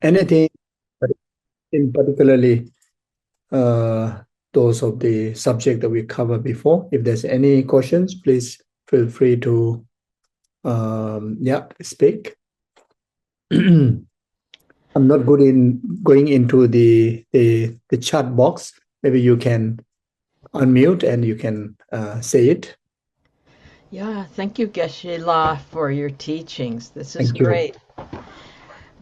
Anything in particularly uh, those of the subject that we covered before? If there's any questions, please feel free to yeah, speak. I'm not good in going into the chat box. Maybe you can unmute and you can say it. Yeah, thank you, Geshe La, for your teachings. This is Thank you. great.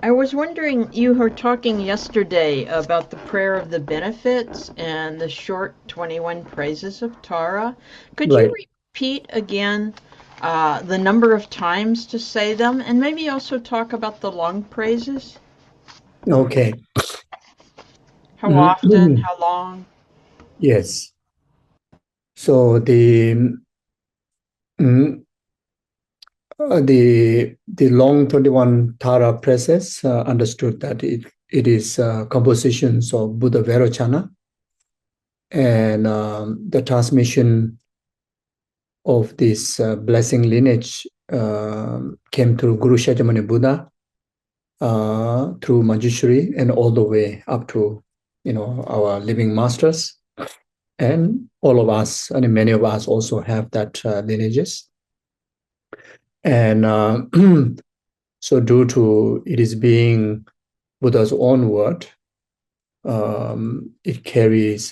I was wondering, you were talking yesterday about the prayer of the benefits and the short 21 praises of Tara. Could you Right. repeat again the number of times to say them and maybe also talk about the long praises? Okay. How often? How long? Yes. So mm, the long 21 Tara process understood that it is compositions of Buddha Vairocana, and the transmission of this blessing lineage came through Guru Shakyamuni Buddha, through Manjushri, and all the way up to our living masters, and all of us, and many of us also have that lineages. And so due to it is being Buddha's own word, it carries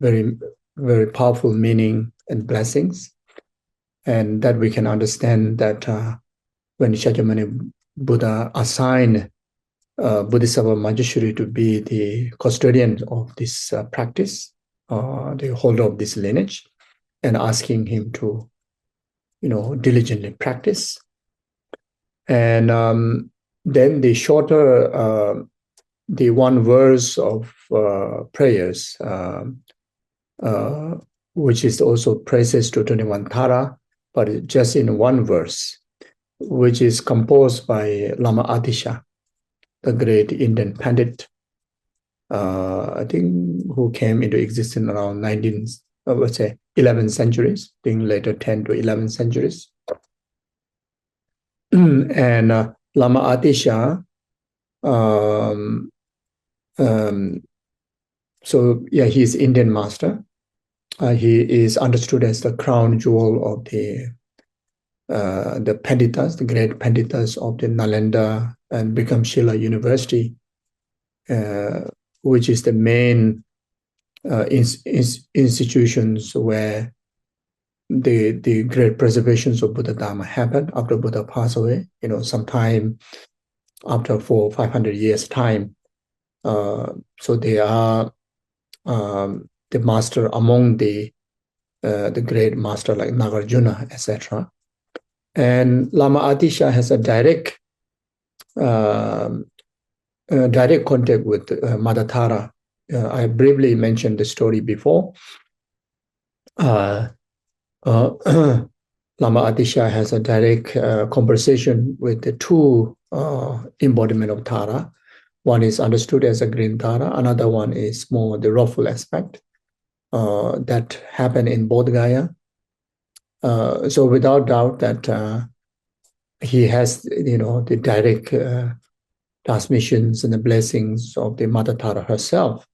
very, very powerful meaning and blessings, and that we can understand that when Shakyamuni Buddha assigned Bodhisattva Manjushri to be the custodian of this practice, the holder of this lineage, and asking him to, diligently practice. And then the shorter, the one verse of prayers, uh, which is also praises to 21 Tara, but just in one verse, which is composed by Lama Atisha, the great Indian Pandit, I think, who came into existence around 19, let's say 11th centuries, I think later 10 to 11 centuries. And Lama Atisha, um, um, so yeah, he's Indian master. He is understood as the crown jewel of the Panditas, the great Panditas of the Nalanda and Bikramshila University, uh, which is the main institutions where the great preservations of Buddha Dharma happened after Buddha passed away. Sometime after 400-500 years time. So they are the master among the great master like Nagarjuna, etc. And Lama Atisha has a um direct contact with Mother Tara. I briefly mentioned the story before. Uh, Lama Atisha has a direct conversation with the two embodiment of Tara. One is understood as a green Tara. Another one is more the rawful aspect that happen in Bodh Gaya. So without doubt that he has, the direct transmissions and the blessings of the Mother Tara herself.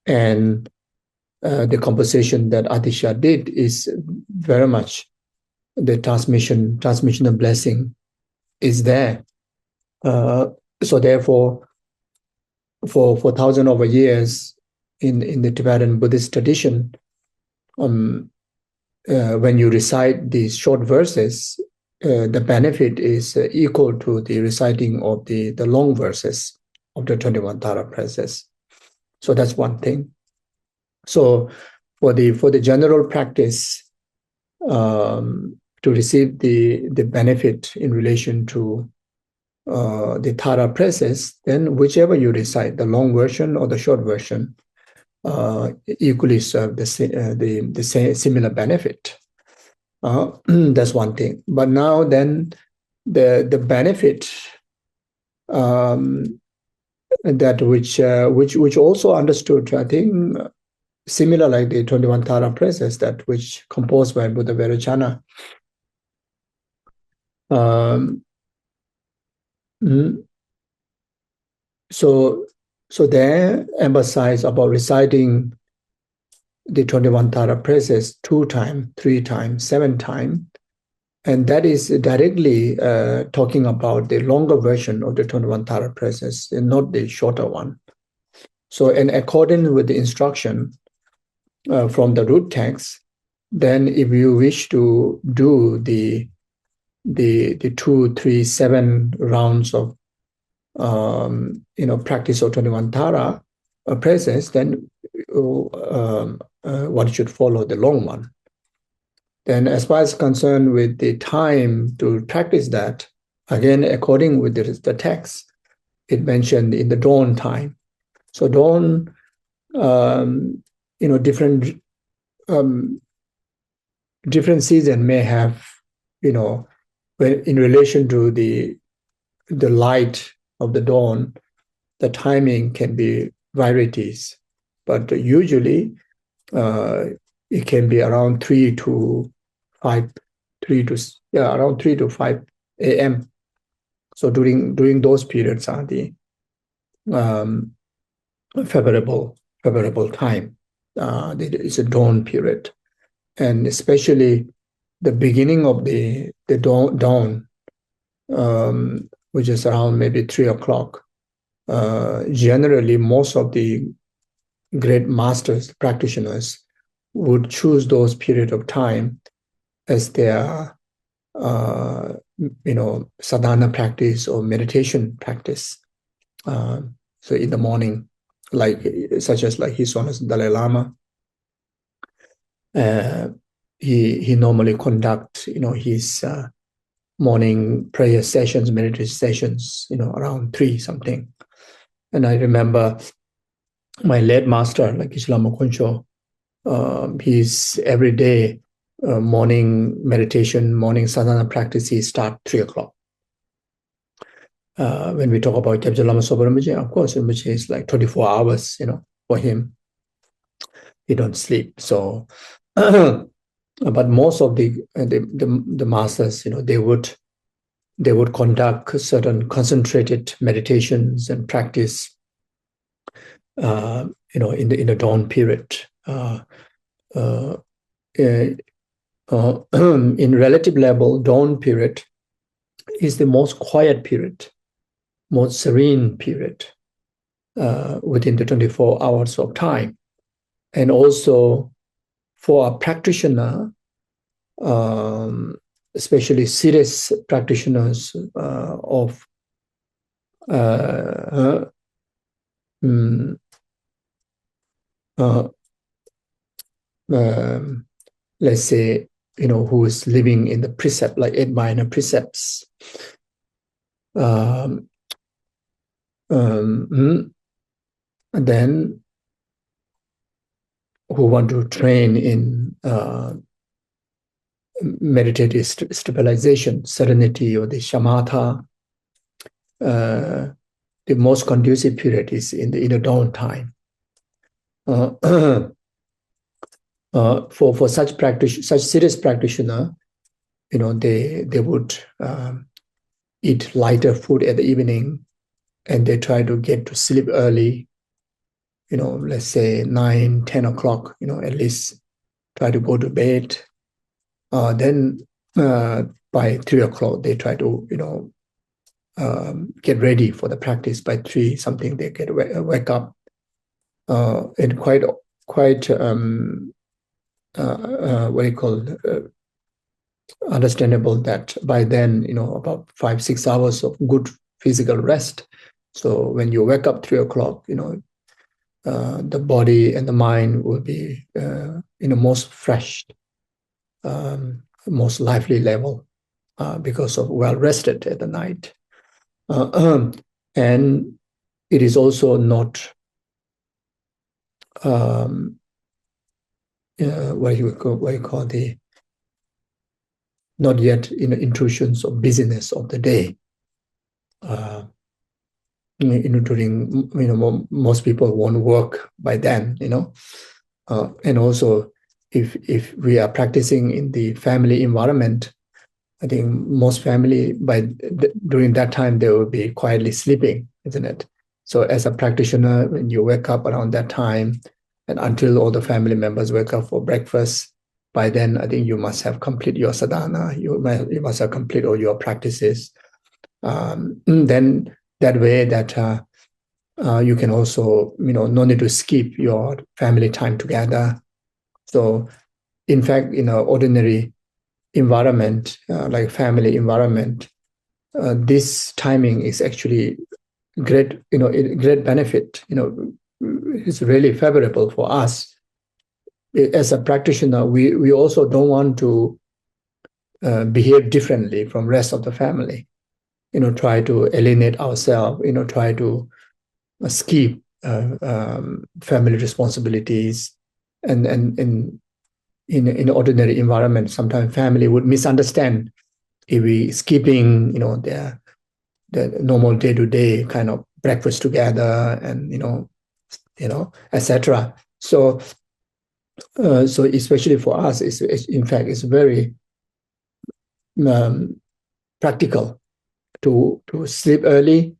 And the composition that Atisha did is very much the transmission of blessing is there. So therefore, for thousands of years in the Tibetan Buddhist tradition, um, when you recite these short verses, the benefit is equal to the reciting of the long verses of the 21 Tara process. So that's one thing. So for the general practice, to receive the benefit in relation to the Tara process, then whichever you recite, the long version or the short version, equally serve the similar benefit. That's one thing. But now then, the benefit um, that which also understood, I think, similar like the 21 Tara process, that which composed by Buddha Vairocana. Um, mm, so they emphasize about reciting the 21 Tara praises 2 times, 3 times, 7 times. And that is directly talking about the longer version of the 21 Tara praises and not the shorter one. So, in accordance with the instruction from the root text, then if you wish to do the 2, 3, 7 rounds of practice of 21 Tara praises, then one should follow the long one. Then, as far as concerned with the time to practice that, again, according with the text, it mentioned in the dawn time. So dawn, different season may have, when in relation to the light of the dawn, the timing can be varieties, but usually it can be around 3 to 5, around 3 to 5 a.m. So during those periods are the favorable time. It's a dawn period, and especially the beginning of the dawn, which is around maybe 3 o'clock. Generally, most of the great masters, practitioners, would choose those period of time as their sadhana practice or meditation practice. So in the morning, such as His Holiness Dalai Lama, he normally conduct his morning prayer sessions, meditation sessions, around 3 something. And I remember my late master, like Islam Kuncho, he's every day morning meditation, morning sadhana practice, he start 3 o'clock. When we talk about Kyabje Lama Sopa Rinpoche, of course, Rinpoche is like 24 hours, for him. He don't sleep. So, but most of the masters, they would conduct certain concentrated meditations and practice, in the dawn period. In relative level, dawn period is the most quiet period, most serene period within the 24 hours of time. And also for a practitioner, especially serious practitioners of let's say, who is living in the precept, like 8 minor precepts, and then who want to train in meditative stabilization, serenity, or the shamatha, the most conducive period is in the dawn time. For such serious practitioner, they would eat lighter food at the evening, and they try to get to sleep early. Let's say 9, 10 o'clock. At least try to go to bed. Then by 3 o'clock, they try to get ready for the practice. By 3 something, they get wake up, and quite what you call understandable that by then about 5-6 hours of good physical rest. So when you wake up 3 o'clock, the body and the mind will be in the most fresh, most lively level because of well rested at the night. And it is also not what you call the not yet intrusions of busyness of the day. During most people won't work by then, and also if we are practicing in the family environment, I think most family during that time they will be quietly sleeping, isn't it? So as a practitioner, when you wake up around that time, and until all the family members wake up for breakfast, by then I think you must have complete your sadhana. You must have complete all your practices. Then that way that you can also, no need to skip your family time together. So in fact, in an ordinary environment, like family environment, this timing is actually great, great benefit. It's really favorable for us. As a practitioner, we also don't want to behave differently from rest of the family. Try to alienate ourselves. Try to skip family responsibilities, and in ordinary environment, sometimes family would misunderstand if we skipping, the normal day-to-day kind of breakfast together, and etc. So especially for us, in fact it's very practical to sleep early.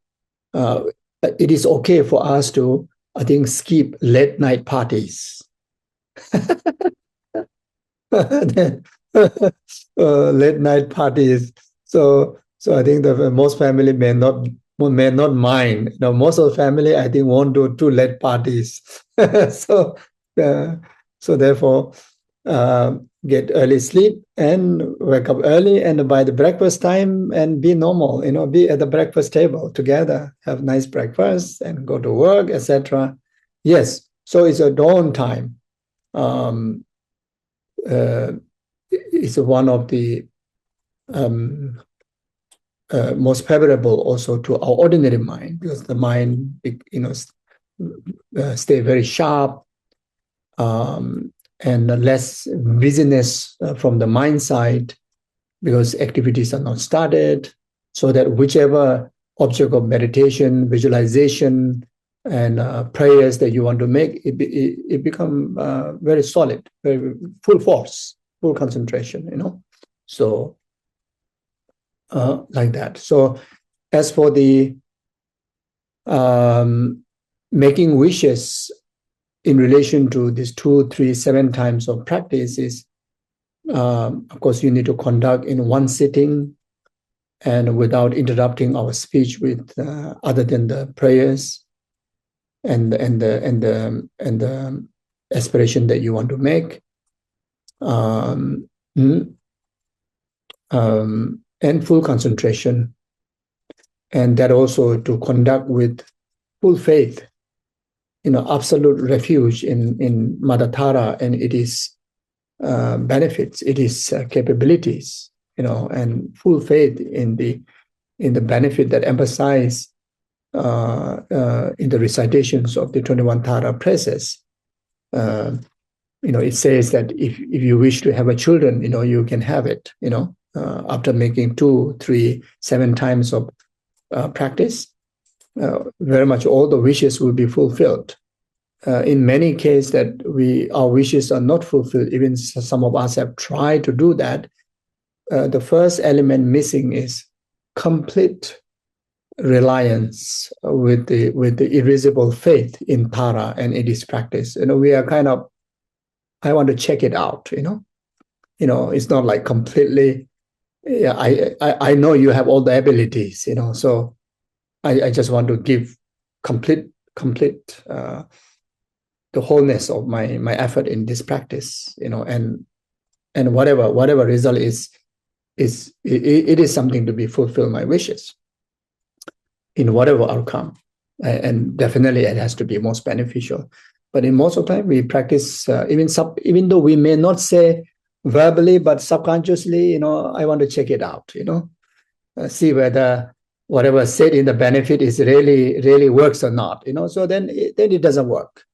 It is okay for us to, I think, skip late night parties. Late night parties. So I think the most family may not mind. Most of the family, I think, won't do late parties. so uh, so therefore, get early sleep and wake up early, and by the breakfast time, and be normal. Be at the breakfast table together, have nice breakfast, and go to work, etc. Yes. So it's a dawn time. Is one of the most favorable also to our ordinary mind, because the mind, stay very sharp, and less busyness from the mind side, because activities are not started, so that whichever object of meditation, visualization, and prayers that you want to make, it become very solid, very full force, full concentration. So like that. So as for the making wishes in relation to these 2, 3, 7 times of practices, of course, you need to conduct in one sitting, and without interrupting our speech with other than the prayers and the aspiration that you want to make, and full concentration, and that also to conduct with full faith, absolute refuge in Mother Tara and it is benefits, it is capabilities, and full faith in the benefit that emphasize in the recitations of the 21 Tara praises. It says that if you wish to have a children, you can have it, after making 2, 3, 7 times of practice, very much all the wishes will be fulfilled. In many cases that our wishes are not fulfilled, even some of us have tried to do that. The first element missing is complete reliance with the irresistible faith in Tara and in this practice. We are kind of, I want to check it out. It's not like completely. Yeah, I know you have all the abilities. So I just want to give complete the wholeness of my effort in this practice, and whatever result is it is something to be fulfill my wishes in whatever outcome, and definitely it has to be most beneficial. But in most of the time we practice, even though we may not say verbally, but subconsciously, I want to check it out, see whether whatever said in the benefit is really works or not, so then it doesn't work.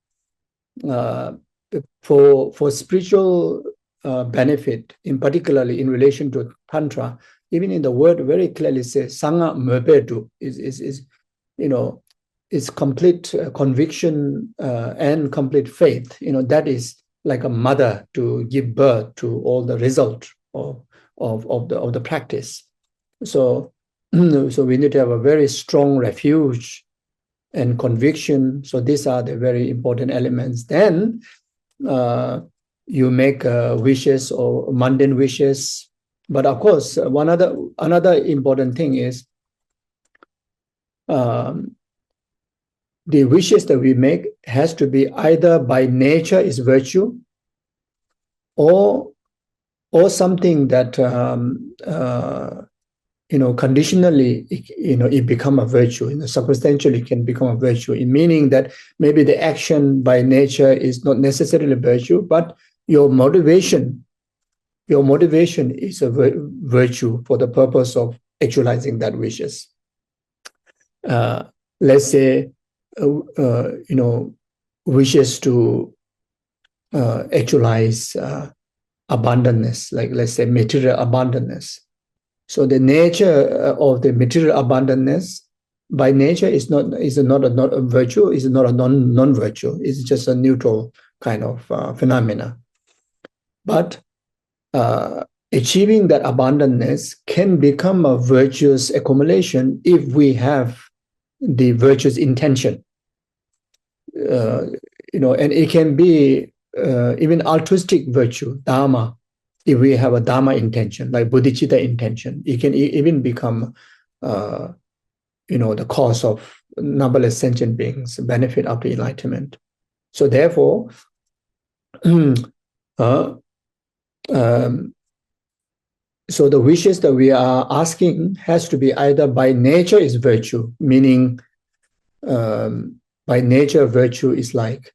For spiritual benefit, in particularly in relation to Tantra, even in the word very clearly says Sangha Mebedu is complete conviction and complete faith. That is like a mother to give birth to all the result of the practice. So we need to have a very strong refuge and conviction. So these are the very important elements. Then you make wishes or mundane wishes. But of course, another important thing is the wishes that we make has to be either by nature is virtue, or something that conditionally, it become a virtue. Circumstantially can become a virtue. Meaning that maybe the action by nature is not necessarily a virtue, but your motivation is a virtue for the purpose of actualizing that wishes. Let's say, wishes to actualize abundance, like let's say material abundance. So the nature of the material abundance by nature is not a virtue, is not a non-virtue. It's just a neutral kind of phenomena. But achieving that abundance can become a virtuous accumulation if we have the virtuous intention. And it can be even altruistic virtue, Dharma. If we have a Dharma intention, like bodhicitta intention, it can even become, the cause of numberless sentient beings benefit after enlightenment. So therefore, so the wishes that we are asking has to be either by nature is virtue, meaning by nature virtue is like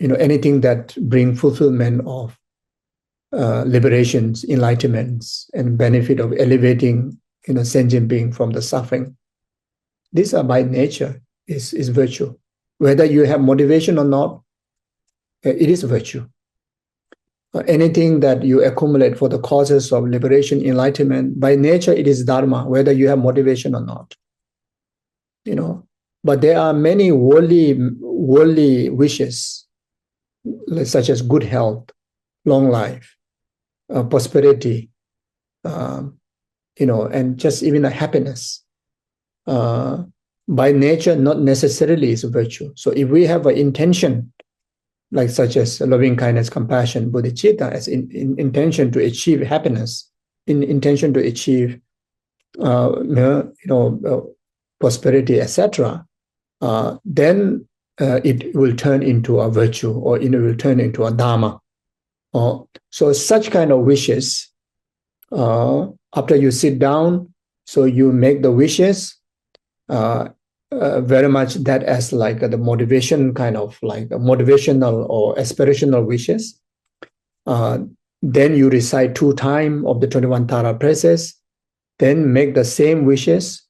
anything that bring fulfillment of liberations, enlightenments, and benefit of elevating sentient being from the suffering. These are by nature is virtue. Whether you have motivation or not, it is virtue. Anything that you accumulate for the causes of liberation, enlightenment, by nature it is Dharma, whether you have motivation or not. But there are many worldly wishes, such as good health, long life, prosperity, and just even a happiness. By nature, not necessarily is a virtue. So if we have an intention, like such as loving kindness, compassion, bodhicitta, as intention to achieve happiness, intention to achieve, prosperity, etc., then it will turn into a virtue, or it will turn into a Dharma. So such kind of wishes, after you sit down, so you make the wishes, very much that as like the motivation, kind of like a motivational or aspirational wishes. Then you recite 2 times of the 21 Tara praises, then make the same wishes,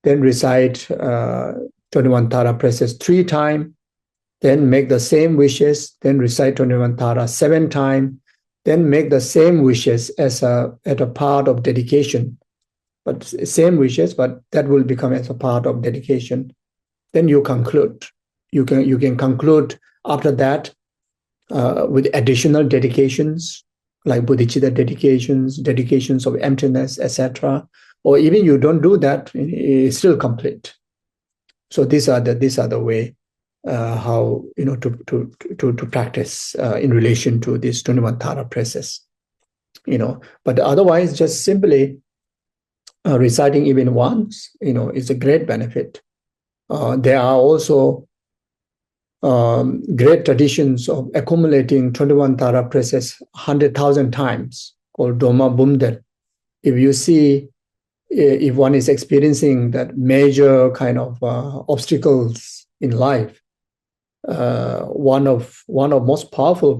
then recite 21 Tara praises 3 times, then make the same wishes, then recite 21 Tara 7 times, then make the same wishes as a part of dedication. But same wishes, but that will become as a part of dedication. Then you conclude. You can conclude after that with additional dedications, like bodhicitta dedications of emptiness, etc. Or even you don't do that, it's still complete. So these are the way how to practice in relation to this 21 Tara praises. But otherwise, just simply reciting even once, is a great benefit. There are also great traditions of accumulating 21 Tara praises 100,000 times, called Doma Bumder. If you see, if one is experiencing that major kind of obstacles in life, one of most powerful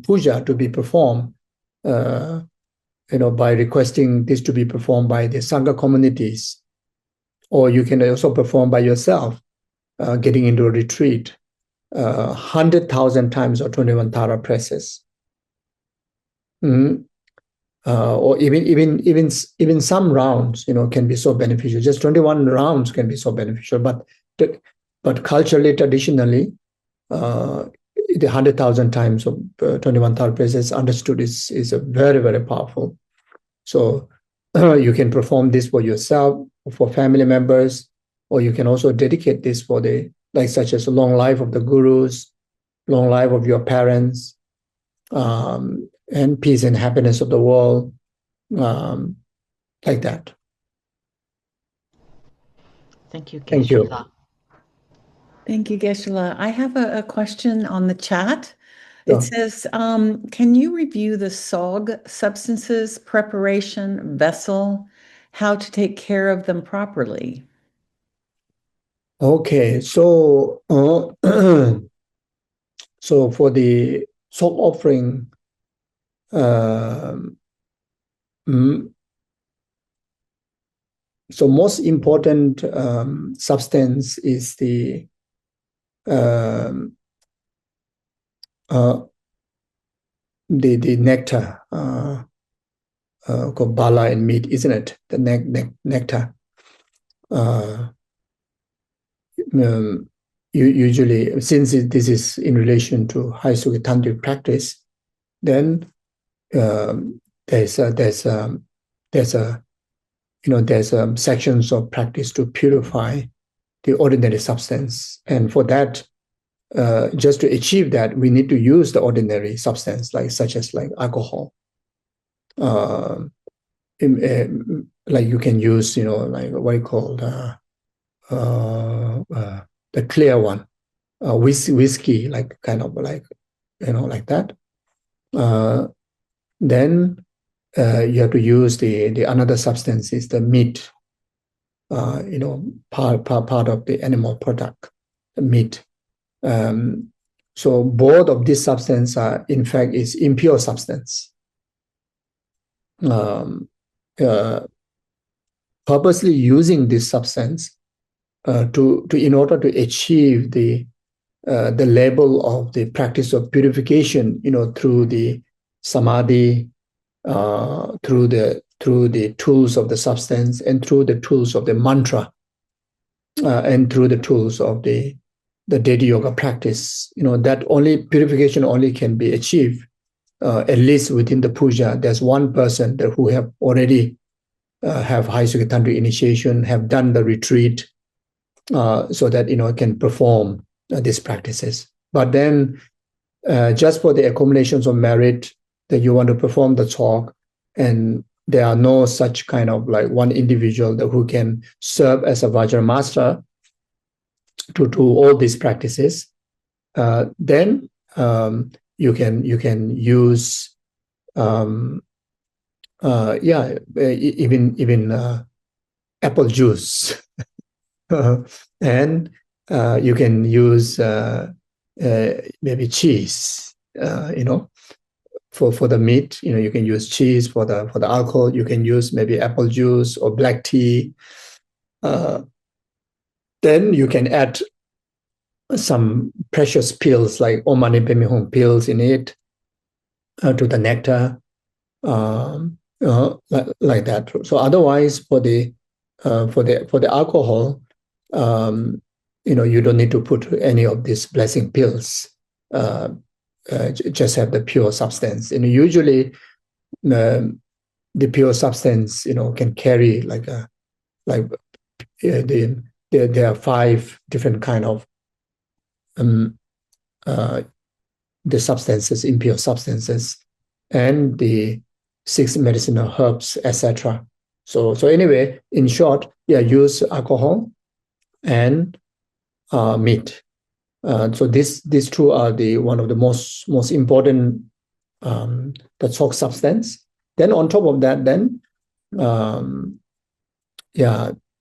puja to be performed, by requesting this to be performed by the Sangha communities, or you can also perform by yourself, getting into a retreat, 100,000 times or 21 Tara praises. Or even some rounds, can be so beneficial. Just 21 rounds can be so beneficial, but culturally, traditionally, the 100,000 times of 21 Tara praises understood is a very, very powerful. So you can perform this for yourself, for family members, or you can also dedicate this for the, like such as the long life of the gurus, long life of your parents, and peace and happiness of the world, like that. Thank you, Thank you. Thank you, Geshe-la. I have a question on the chat. It Sure. says, can you review the SOG substances, preparation, vessel, how to take care of them properly? Okay, so so for the soap offering, so most important substance is um, uh, the nectar called bala and meat, isn't it? The nectar. Usually, since this is in relation to high suga tantric practice, then there's sections of practice to purify the ordinary substance, and for that, just to achieve that, we need to use the ordinary substance, such as alcohol. Like you can use, like what you call the clear one, whiskey, like kind of like, like that. Then you have to use the another substance is the meat, part of the animal product, the meat. So both of these substances are, in fact, is impure substance. Purposely using this substance to in order to achieve the level of the practice of purification, through the samadhi, through the tools of the substance, and through the tools of the mantra, and through the tools of the daily yoga practice. That only purification only can be achieved, at least within the puja. There's one person who have already have high Sukha Tantra initiation, have done the retreat, so that can perform these practices. But then, just for the accumulations of merit that you want to perform the talk, and there are no such kind of like one individual who can serve as a Vajra master to do all these practices, then you can use even apple juice, and you can use maybe cheese, for the meat. You can use cheese for the alcohol. You can use maybe apple juice or black tea. Then you can add some precious pills like Om Mani Padme Hum pills in it, to the nectar, like that. So otherwise, for the alcohol, you don't need to put any of these blessing pills. Just have the pure substance. And usually, the pure substance, can carry there are 5 different kind of the substances, impure substances, and the 6 medicinal herbs, etc. So anyway, in short, use alcohol and meat. So these 2 are one of the most important, the talk substance. Then on top of that, then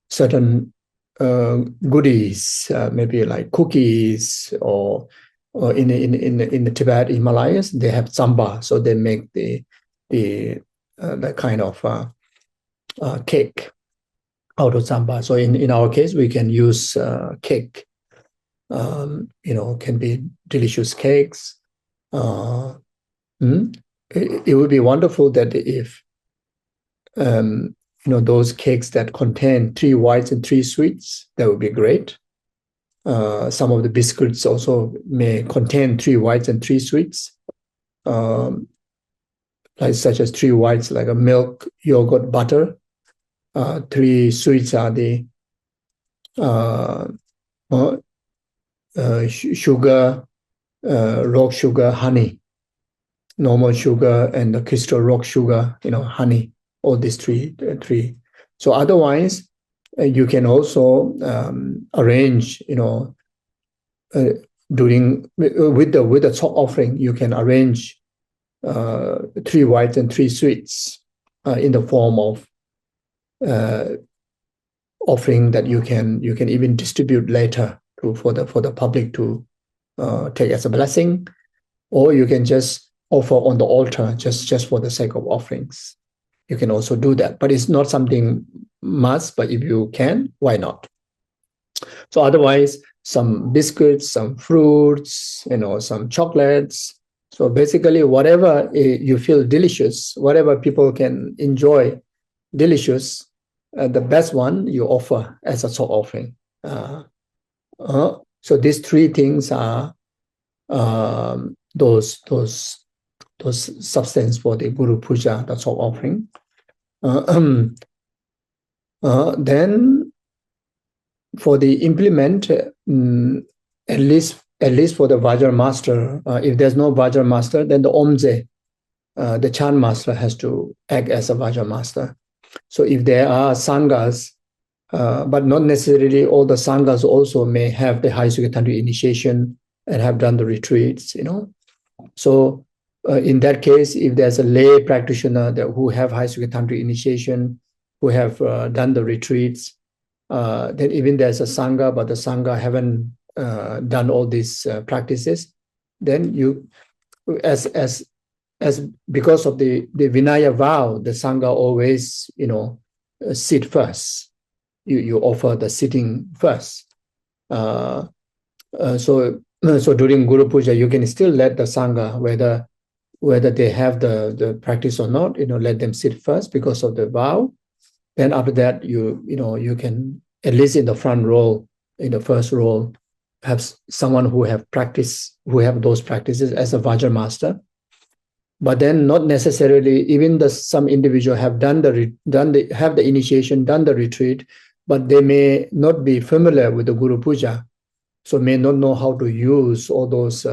certain goodies, maybe like cookies, or in the Tibet Himalayas, they have samba, so they make the kind of cake out of samba. So in our case, we can use cake. Can be delicious cakes. It would be wonderful that if those cakes that contain 3 whites and 3 sweets, that would be great. Some of the biscuits also may contain 3 whites and 3 sweets, like such as 3 whites, like a milk, yogurt, butter. 3 sweets are the sugar, rock sugar, honey, normal sugar, and the crystal rock sugar, honey, all these three. So otherwise, you can also arrange, during with the top offering, you can arrange 3 whites and 3 sweets in the form of offering that you can even distribute later for the public to take as a blessing, or you can just offer on the altar just for the sake of offerings. You can also do that, but it's not something must. But if you can, why not? So otherwise, some biscuits, some fruits, some chocolates. So basically, whatever you feel delicious, whatever people can enjoy delicious, the best one you offer as a sort offering. So these 3 things are those substance for the Guru Puja, the sort offering. Then for the implement, at least for the Vajra master, if there's no Vajra master, then the Omje, the chant master, has to act as a Vajra master. So if there are sanghas, but not necessarily all the sanghas also may have the high Tantra initiation and have done the retreats, So in that case, if there's a lay practitioner who have high Tantra initiation, who have done the retreats, then even there's a sangha, but the sangha haven't done all these practices, then you, as because of the Vinaya vow, the sangha always, sit first. You offer the sitting first. So during Guru Puja, you can still let the sangha, whether they have the practice or not, let them sit first because of the vow. Then after that, you can, at least in the front row, in the first row, have someone who have those practices as a Vajra master. But then not necessarily, even some individual have have the initiation, done the retreat, but they may not be familiar with the Guru Puja, so may not know how to use all those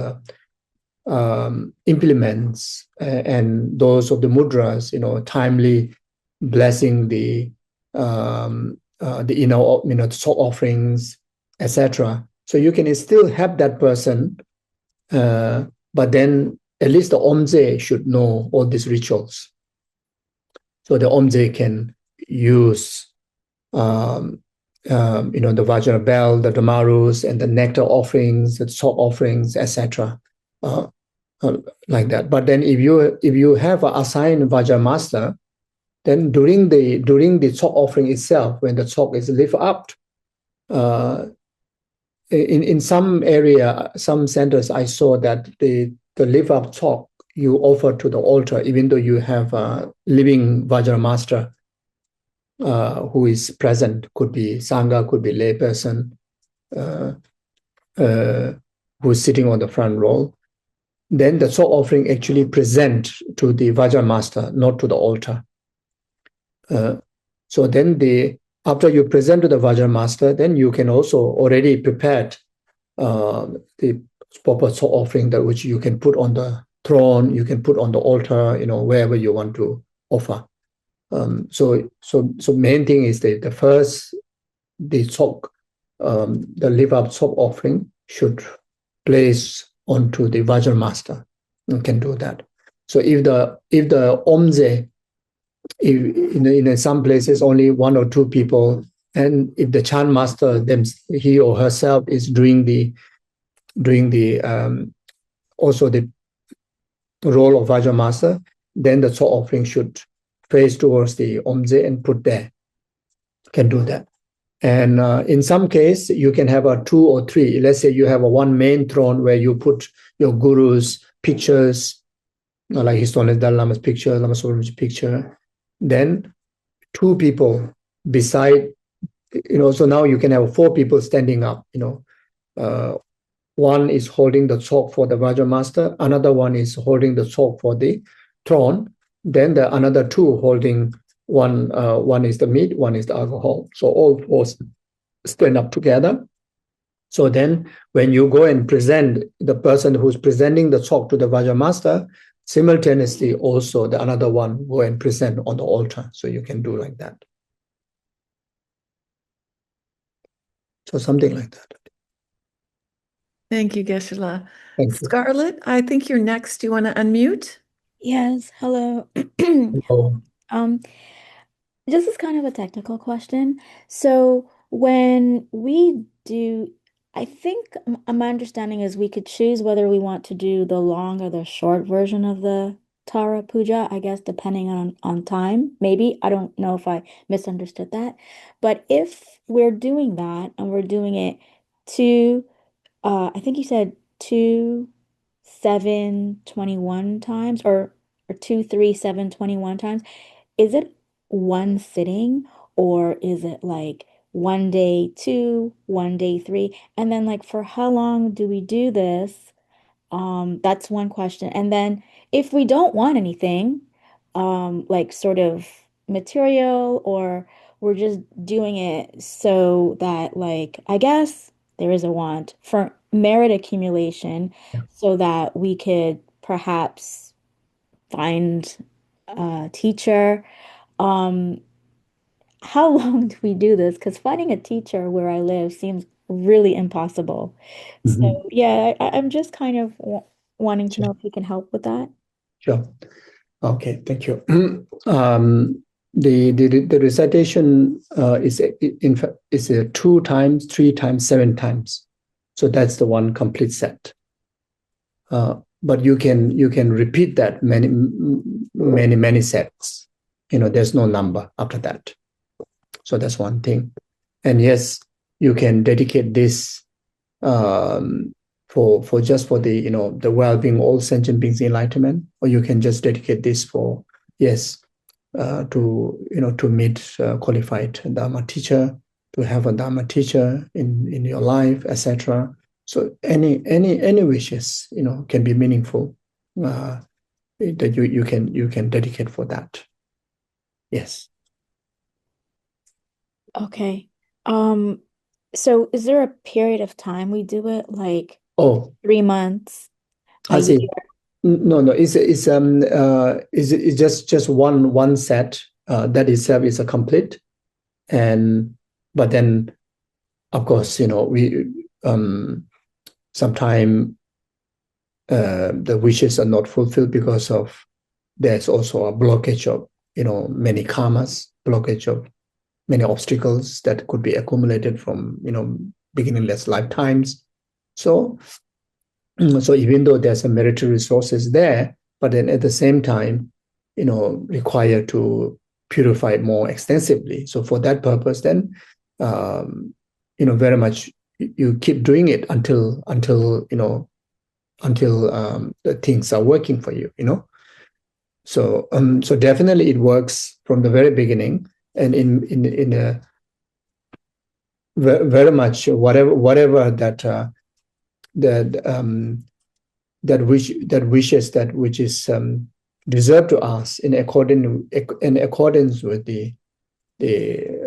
implements and those of the mudras, timely blessing the soul offerings, etc. So you can still have that person, but then at least the Omje should know all these rituals. So the Omje can use the Vajra bell, the Dhamarus, and the nectar offerings, the salt offerings, etc. Like that. But then if you have an assigned Vajra master, then during the salt offering itself, when the salt is lifted up, in some area, some centers, I saw that the lift up salt you offer to the altar, even though you have a living Vajra master who is present, could be sangha, could be lay person, who's sitting on the front row. Then the salt offering actually present to the Vajra master, not to the altar. So then after you present to the Vajra master, then you can also already prepared the proper salt offering that which you can put on the throne, you can put on the altar, wherever you want to offer. So main thing is the first, the salt, the live up salt offering should place onto the Vajra master. You can do that. So if the Omje, in some places only 1 or 2 people, and if the chant master, he or herself, is doing the also the role of Vajra master, then the salt offering should face towards the Omje and put there. Can do that. And in some case, you can have a 2 or 3. Let's say you have a one main throne where you put your guru's pictures, like His Holiness Dalai Lama's picture, Lama Tsogyal's picture. Then 2 people beside, so now you can have 4 people standing up, one is holding the chalk for the Vajra master, another one is holding the chalk for the throne, then the another 2 holding one is the meat, one is the alcohol. So all 4 stand up together. So then when you go and present, the person who's presenting the talk to the Vajra master, simultaneously also the another one go and present on the altar. So you can do like that. So something like that. Thank you, Geshe-la. Thank you. Scarlett, I think you're next. Do you want to unmute? Yes, hello. Oh, Um, this is kind of a technical question. So when we do, I think my understanding is we could choose whether we want to do the long or the short version of the Tara Puja, I guess, depending on time. Maybe. I don't know if I misunderstood that. But if we're doing that and we're doing it two, I think you said 2, 7, 21 times or 2, 3, 7, 21 times. Is it one sitting or is it like one day two, one day three? And then like for how long do we do this? That's one question. And then if we don't want anything, like sort of material, or we're just doing it so that like I guess there is a want for merit accumulation yeah. so that we could perhaps find a teacher. Um, how long do we do this? Because finding a teacher where I live seems really impossible. So Mhm. yeah, I'm just kind of wanting to Sure. know if you can help with that. Sure. Okay, thank you. The recitation is in fact is 2 times, 3 times, 7 times. So that's the one complete set. But you can repeat that many sets. There's no number after that. So that's one thing. And yes, you can dedicate this for just for the well-being all sentient beings enlightenment, or you can just dedicate this for yes to meet qualified Dharma teacher, to have a Dharma teacher in your life, etc. So any wishes can be meaningful that you can dedicate for that. Yes. Okay. Um, so is there a period of time we do it, like Oh, 3 months, a I year? see. No. It's just one set that itself is a complete, and but then of course we sometimes the wishes are not fulfilled because of there's also a blockage of many karmas, blockage of many obstacles that could be accumulated from beginningless lifetimes. So so even though there's a military resources there, but then at the same time, require to purify more extensively. So for that purpose, then, very much you keep doing it until the things are working for you. So definitely it works from the very beginning, and in a very much whatever that that wishes that which is deserved to us in accordance with the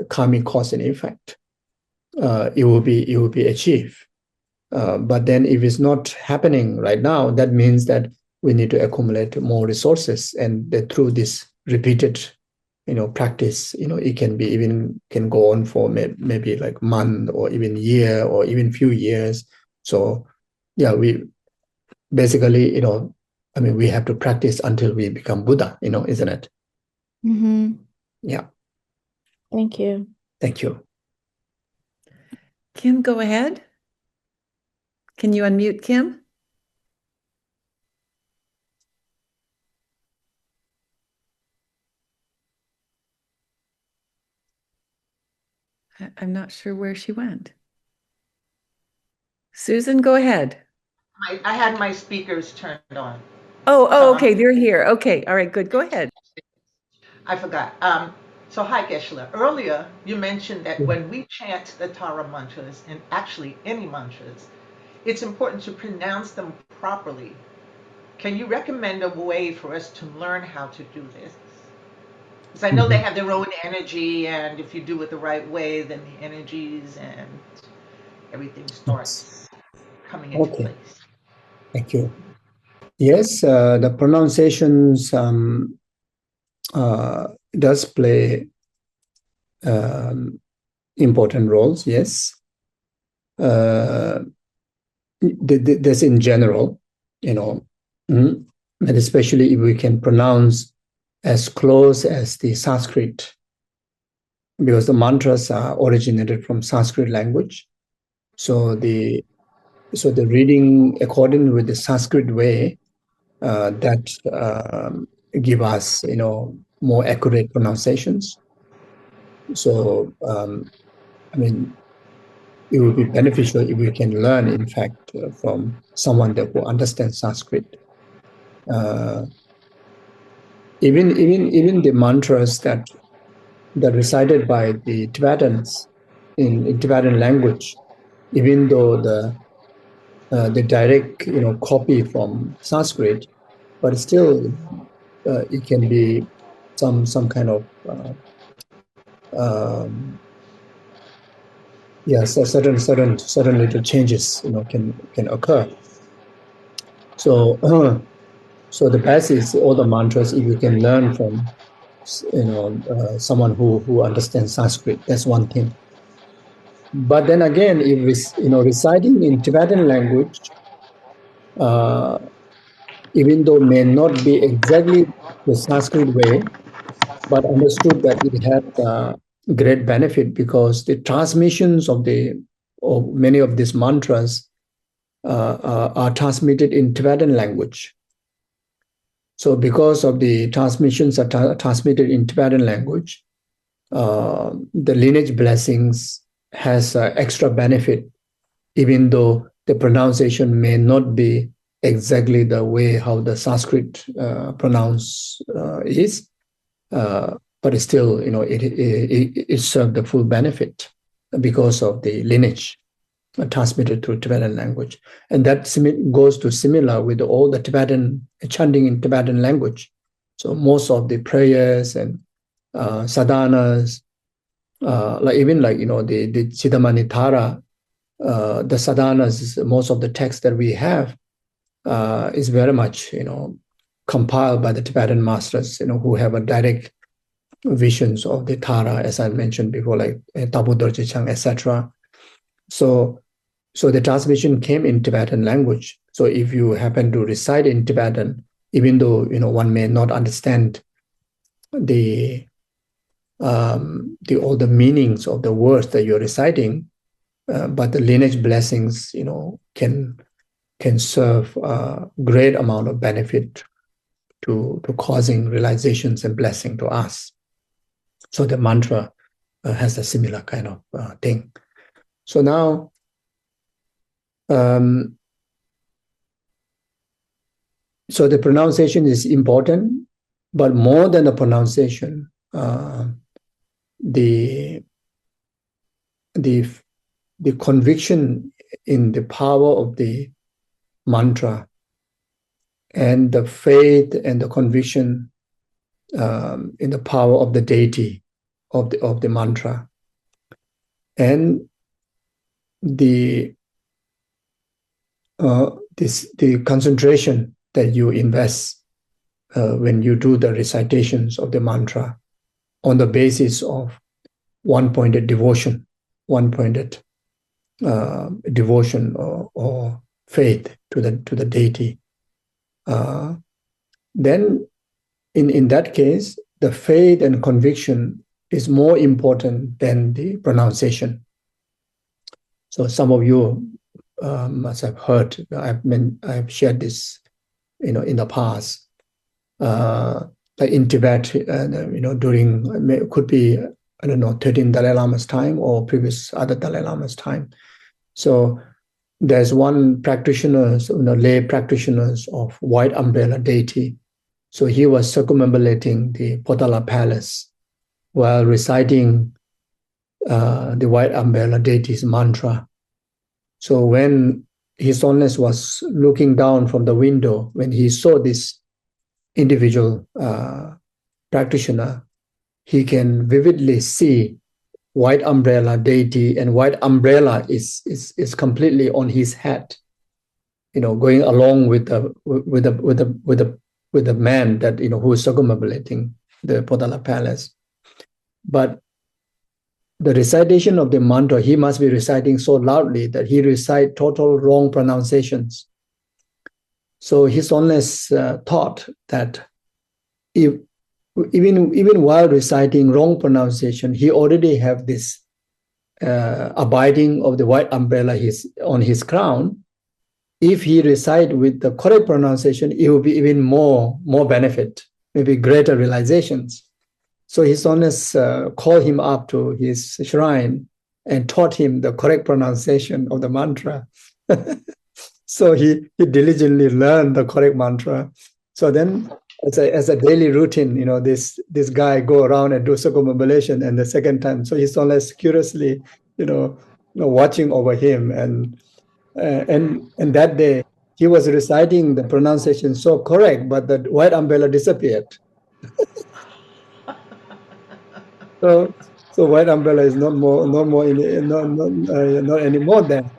karmic cause and effect. It will be achieved. But then if it's not happening right now, that means that we need to accumulate more resources, and that through this repeated practice, it can go on for maybe like month or even year or even few years. So yeah, we basically, we have to practice until we become Buddha, isn't it? Mm-hmm. Yeah. Thank you. Thank you. Kim, go ahead. Can you unmute Kim? I'm not sure where she went. Susan, go ahead. I had my speakers turned on. Oh, okay, they're here. Okay, all right, good. Go ahead. I forgot. So hi, Geshe-la. Earlier, you mentioned that Yeah. when we chant the Tara mantras, and actually any mantras, it's important to pronounce them properly. Can you recommend a way for us to learn how to do this? Because I know they have their own energy, and if you do it the right way, then the energies and everything Yes. starts coming into Okay. place. Thank you. Yes, the pronunciations does play important roles. Yes, that's in general, you know, and especially if we can pronounce as close as the Sanskrit, because the mantras are originated from Sanskrit language. So the reading according with the Sanskrit way that give us, more accurate pronunciations. So I mean, it would be beneficial if we can learn, in fact, from someone that will understand Sanskrit. Uh, even the mantras that recited by the Tibetans in Tibetan language, even though the direct copy from Sanskrit, but still it can be some kind of so certain little changes can occur. So so the best is all the mantras if you can learn from someone who understands Sanskrit. That's one thing. But then again, if reciting in Tibetan language, uh, even though may not be exactly the Sanskrit way, but understood that it had great benefit because the transmissions of many of these mantras are transmitted in Tibetan language. So because of the transmissions are transmitted in Tibetan language, the lineage blessings has extra benefit, even though the pronunciation may not be exactly the way how the Sanskrit pronounce is, but still, it served the full benefit because of the lineage transmitted through Tibetan language. And that goes to similar with all the Tibetan chanting in Tibetan language. So most of the prayers and sadhanas, the Cittamani Tara, the sadhanas, most of the text that we have is very much, compiled by the Tibetan masters, who have a direct visions of the Tara, as I mentioned before, like Tabu Dorje Chang, etc. So the transmission came in Tibetan language. So if you happen to reside in Tibetan, even though one may not understand all the meanings of the words that you're reciting, but the lineage blessings, can serve a great amount of benefit to causing realizations and blessing to us. So the mantra has a similar kind of thing. So now, so the pronunciation is important, but more than the pronunciation, the conviction in the power of the mantra and the faith and the conviction in the power of the deity of the mantra and the concentration that you invest when you do the recitations of the mantra on the basis of one-pointed devotion, one-pointed devotion or faith to the deity. Then in that case, the faith and conviction is more important than the pronunciation. So some of you must have heard, I've shared this, in the past. Like in Tibet, during, could be, 13 Dalai Lama's time or previous other Dalai Lama's time. So there's one practitioner, lay practitioners of White Umbrella Deity. So he was circumambulating the Potala Palace while reciting the White Umbrella Deity's mantra. So when His Holiness was looking down from the window, when he saw this individual practitioner he can vividly see white umbrella deity, and white umbrella is completely on his head, going along with the man that who is circumambulating the Potala palace. But the recitation of the mantra, he must be reciting so loudly that he recite total wrong pronunciations. So His Holiness thought that if, even while reciting wrong pronunciation, he already have this abiding of the white umbrella on his crown. If he recite with the correct pronunciation, it will be even more benefit, maybe greater realizations. So His Holiness called him up to his shrine and taught him the correct pronunciation of the mantra. So he diligently learned the correct mantra. So then, as a daily routine, this guy go around and do circumambulation, and the second time, so His Holiness curiously, watching over him, and that day he was reciting the pronunciation so correct, but the white umbrella disappeared. So white umbrella is not anymore then.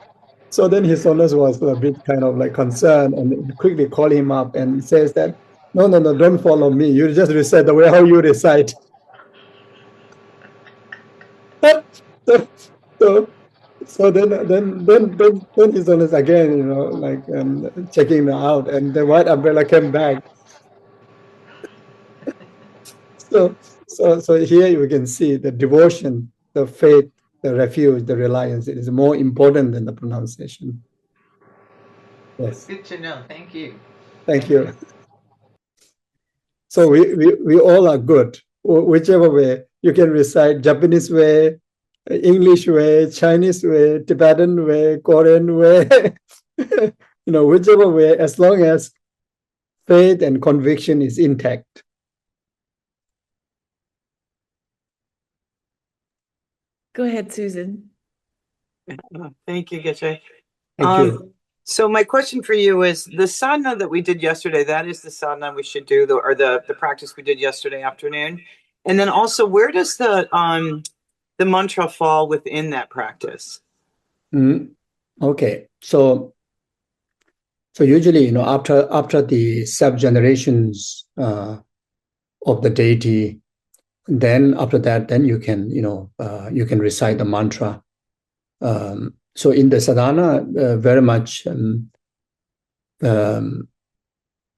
So then His Holiness was a bit kind of like concerned and quickly called him up and says that, no, don't follow me. You just recite the way how you recite. So then His Holiness again, checking out, and the white umbrella came back. So here we can see the devotion, the faith, the refuge, the reliance is more important than the pronunciation. Yes. Good to know. Thank you. Thank you. So we all are good, whichever way. You can recite Japanese way, English way, Chinese way, Tibetan way, Korean way, whichever way, as long as faith and conviction is intact. Go ahead, Susan. Thank you, Geshe. Thank you. So my question for you is, the sadhana that we did yesterday, that is the sadhana we should do, or the practice we did yesterday afternoon. And then also, where does the mantra fall within that practice? Okay. So usually, after the self-generations of the deity, then after that, then you can, you can recite the mantra. So in the sadhana, very much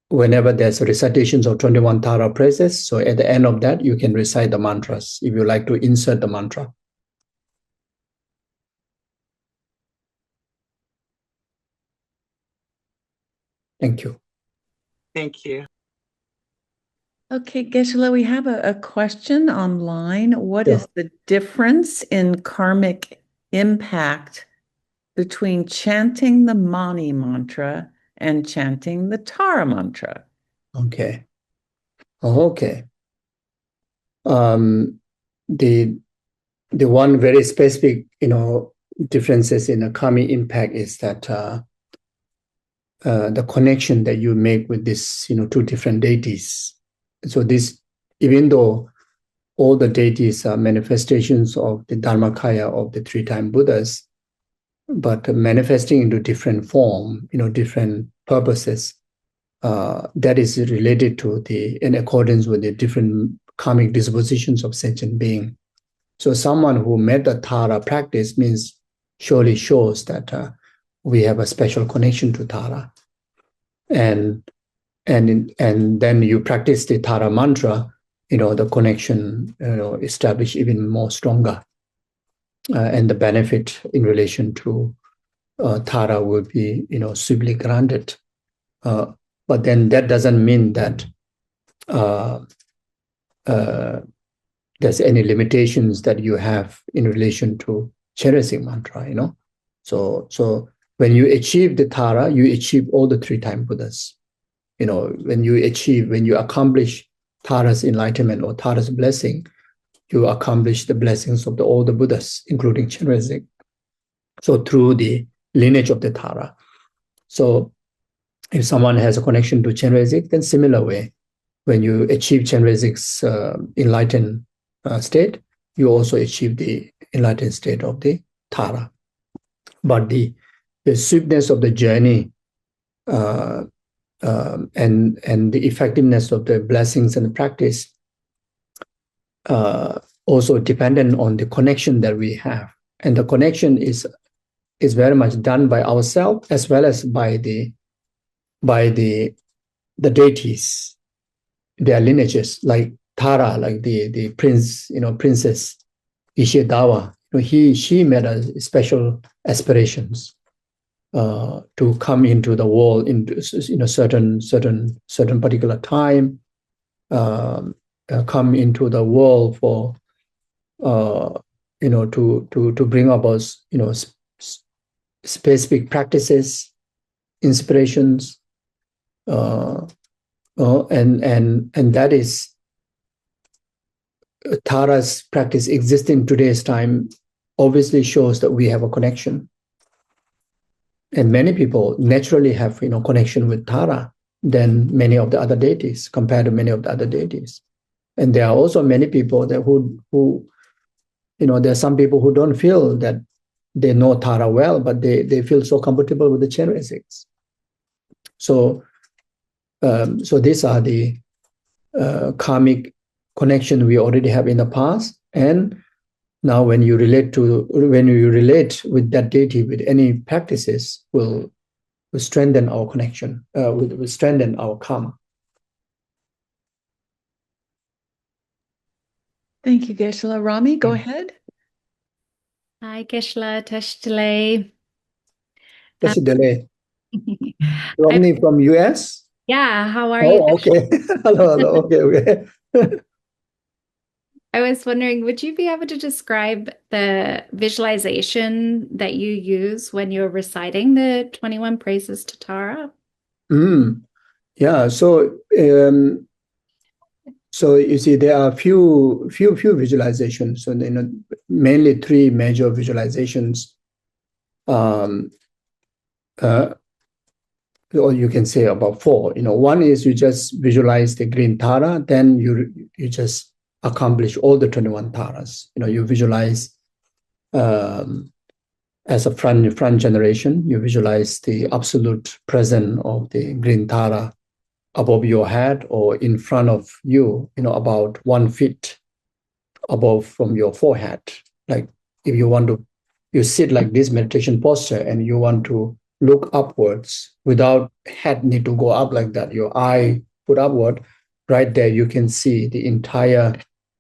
whenever there's recitations of 21 Tara praises, so at the end of that, you can recite the mantras if you like to insert the mantra. Thank you. Thank you. Okay, Geshe, we have a question online. What is the difference in karmic impact between chanting the Mani mantra and chanting the Tara mantra? Okay. Okay. The one very specific, differences in the karmic impact is that the connection that you make with this, two different deities. So this, even though all the deities are manifestations of the Dharmakaya of the three-time Buddhas, but manifesting into different form, different purposes, that is related to in accordance with the different karmic dispositions of sentient being. So someone who made the Tara practice surely shows that we have a special connection to Tara. And then you practice the Tara mantra, the connection, establish even more stronger. And the benefit in relation to Tara will be, swiftly granted. But then that doesn't mean that there's any limitations that you have in relation to cherishing mantra, So when you achieve the Tara, you achieve all the three-time Buddhas. When you accomplish Tara's enlightenment or Tara's blessing, you accomplish the blessings of all the Buddhas, including Chenrezig. So through the lineage of the Tara. So if someone has a connection to Chenrezig, then similar way, when you achieve Chenrezig's enlightened state, you also achieve the enlightened state of the Tara. But the sweetness of the journey and the effectiveness of the blessings and the practice also dependent on the connection that we have. And the connection is very much done by ourselves as well as by the deities, their lineages, like Tara, like the prince, princess Geshe. She made a special aspirations to come into the world in certain particular time, come into the world for to bring about specific practices, inspirations, and that is Tara's practice existing today's time obviously shows that we have a connection. And many people naturally have connection with Tara than many of the other deities, compared to many of the other deities. And there are also many people that who there are some people who don't feel that they know Tara well, but they feel so comfortable with the chain basics. So these are the karmic connection we already have in the past, and now when you relate with that deity with any practices, will strengthen our connection, will strengthen our karma. Thank you, Geshe-la. Rami, go ahead. Hi, Geshe-la, Tashdele. That's a delay. Romney from US? Yeah, how are you? Oh, okay. Hello. Okay. I was wondering, would you be able to describe the visualization that you use when you're reciting the 21 praises to Tara? Yeah. So you see, there are few visualizations. So mainly three major visualizations. Or you can say about four. One is you just visualize the green Tara, then you just accomplish all the 21 Taras. You visualize as a front generation, you visualize the absolute presence of the green Tara above your head or in front of you, about 1 feet above from your forehead. Like if you sit like this meditation posture and you want to look upwards without head need to go up like that, your eye put upward, right there you can see the entire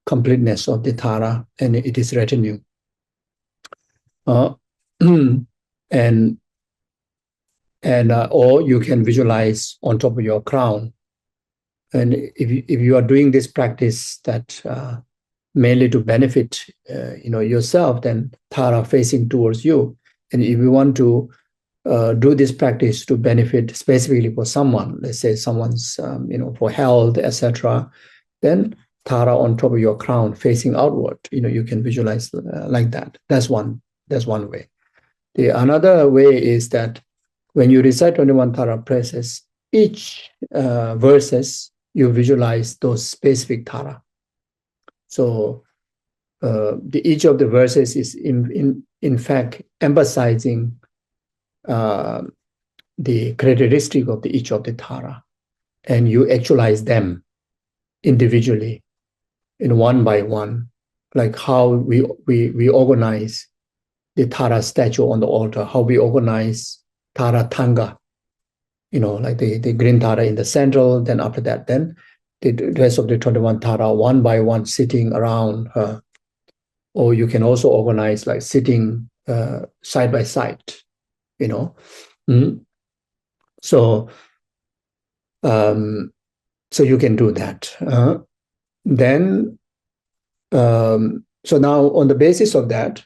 completeness of the Tara and it is retinue. Or you can visualize on top of your crown. And if you are doing this practice that mainly to benefit yourself, then Tara facing towards you. And if you want to do this practice to benefit specifically for someone, let's say someone's for health, etc., then Tara on top of your crown facing outward. You can visualize like that. That's one way. The another way is that when you recite 21 Tara praises, each verses you visualize those specific Tara. So each of the verses is in fact emphasizing the characteristic of each of the Tara, and you actualize them individually in one by one, like how we organize the Tara statue on the altar, how we organize Tara Tanga, like the green Tara in the central, then after that, then the rest of the 21 Tara one by one sitting around her. Or you can also organize like sitting side by side, So you can do that. Then, so now on the basis of that,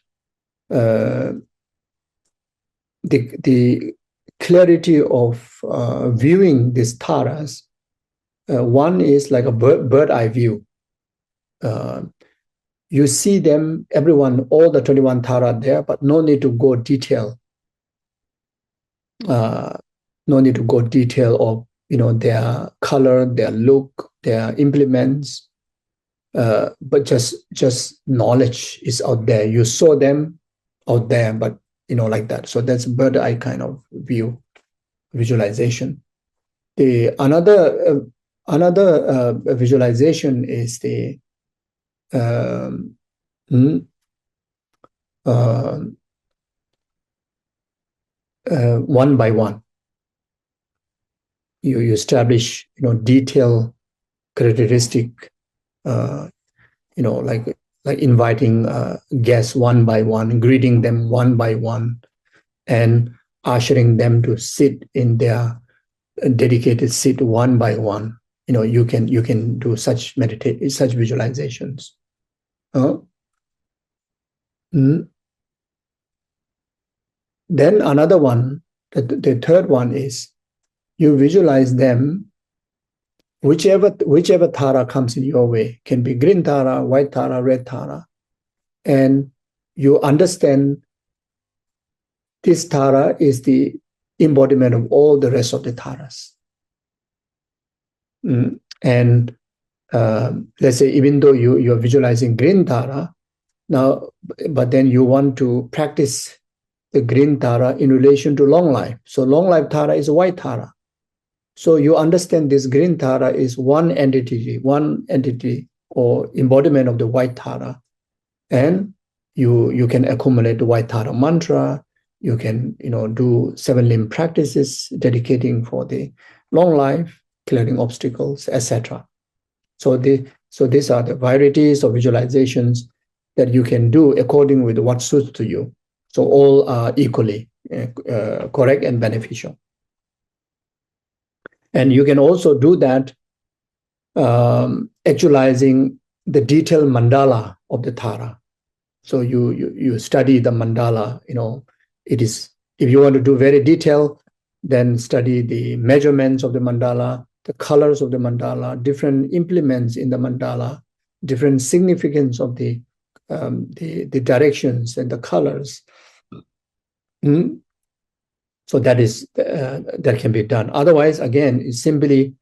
the clarity of viewing these Taras, one is like a bird eye view. You see them, everyone, all the 21 Tara there, but no need to go detail. No need to go detail of their color, their look, their implements. but just knowledge is out there. You saw them out there, but like that. So that's bird eye kind of visualization. The another visualization is the one by one. You establish detailed characteristic, like inviting guests one by one, greeting them one by one, and ushering them to sit in their dedicated seat one by one. You can do such visualizations. Then another one, the third one is you visualize them, whichever Tara comes in your way, can be green Tara, white Tara, red Tara, and you understand this Tara is the embodiment of all the rest of the Taras. And let's say even though you're visualizing green Tara now, but then you want to practice the green Tara in relation to long life. So long life Tara is a white Tara. So you understand this green Tara is one entity or embodiment of the white Tara. And you can accumulate the white Tara mantra. You can do 7 limb practices dedicating for the long life, clearing obstacles, etc. So these are the varieties of visualizations that you can do according with what suits to you. So all are equally correct and beneficial. And you can also do that actualizing the detailed mandala of the Tara. So you study the mandala, it is, if you want to do very detailed, then study the measurements of the mandala, the colors of the mandala, different implements in the mandala, different significance of the directions and the colors. So that can be done. Otherwise, again, it's simply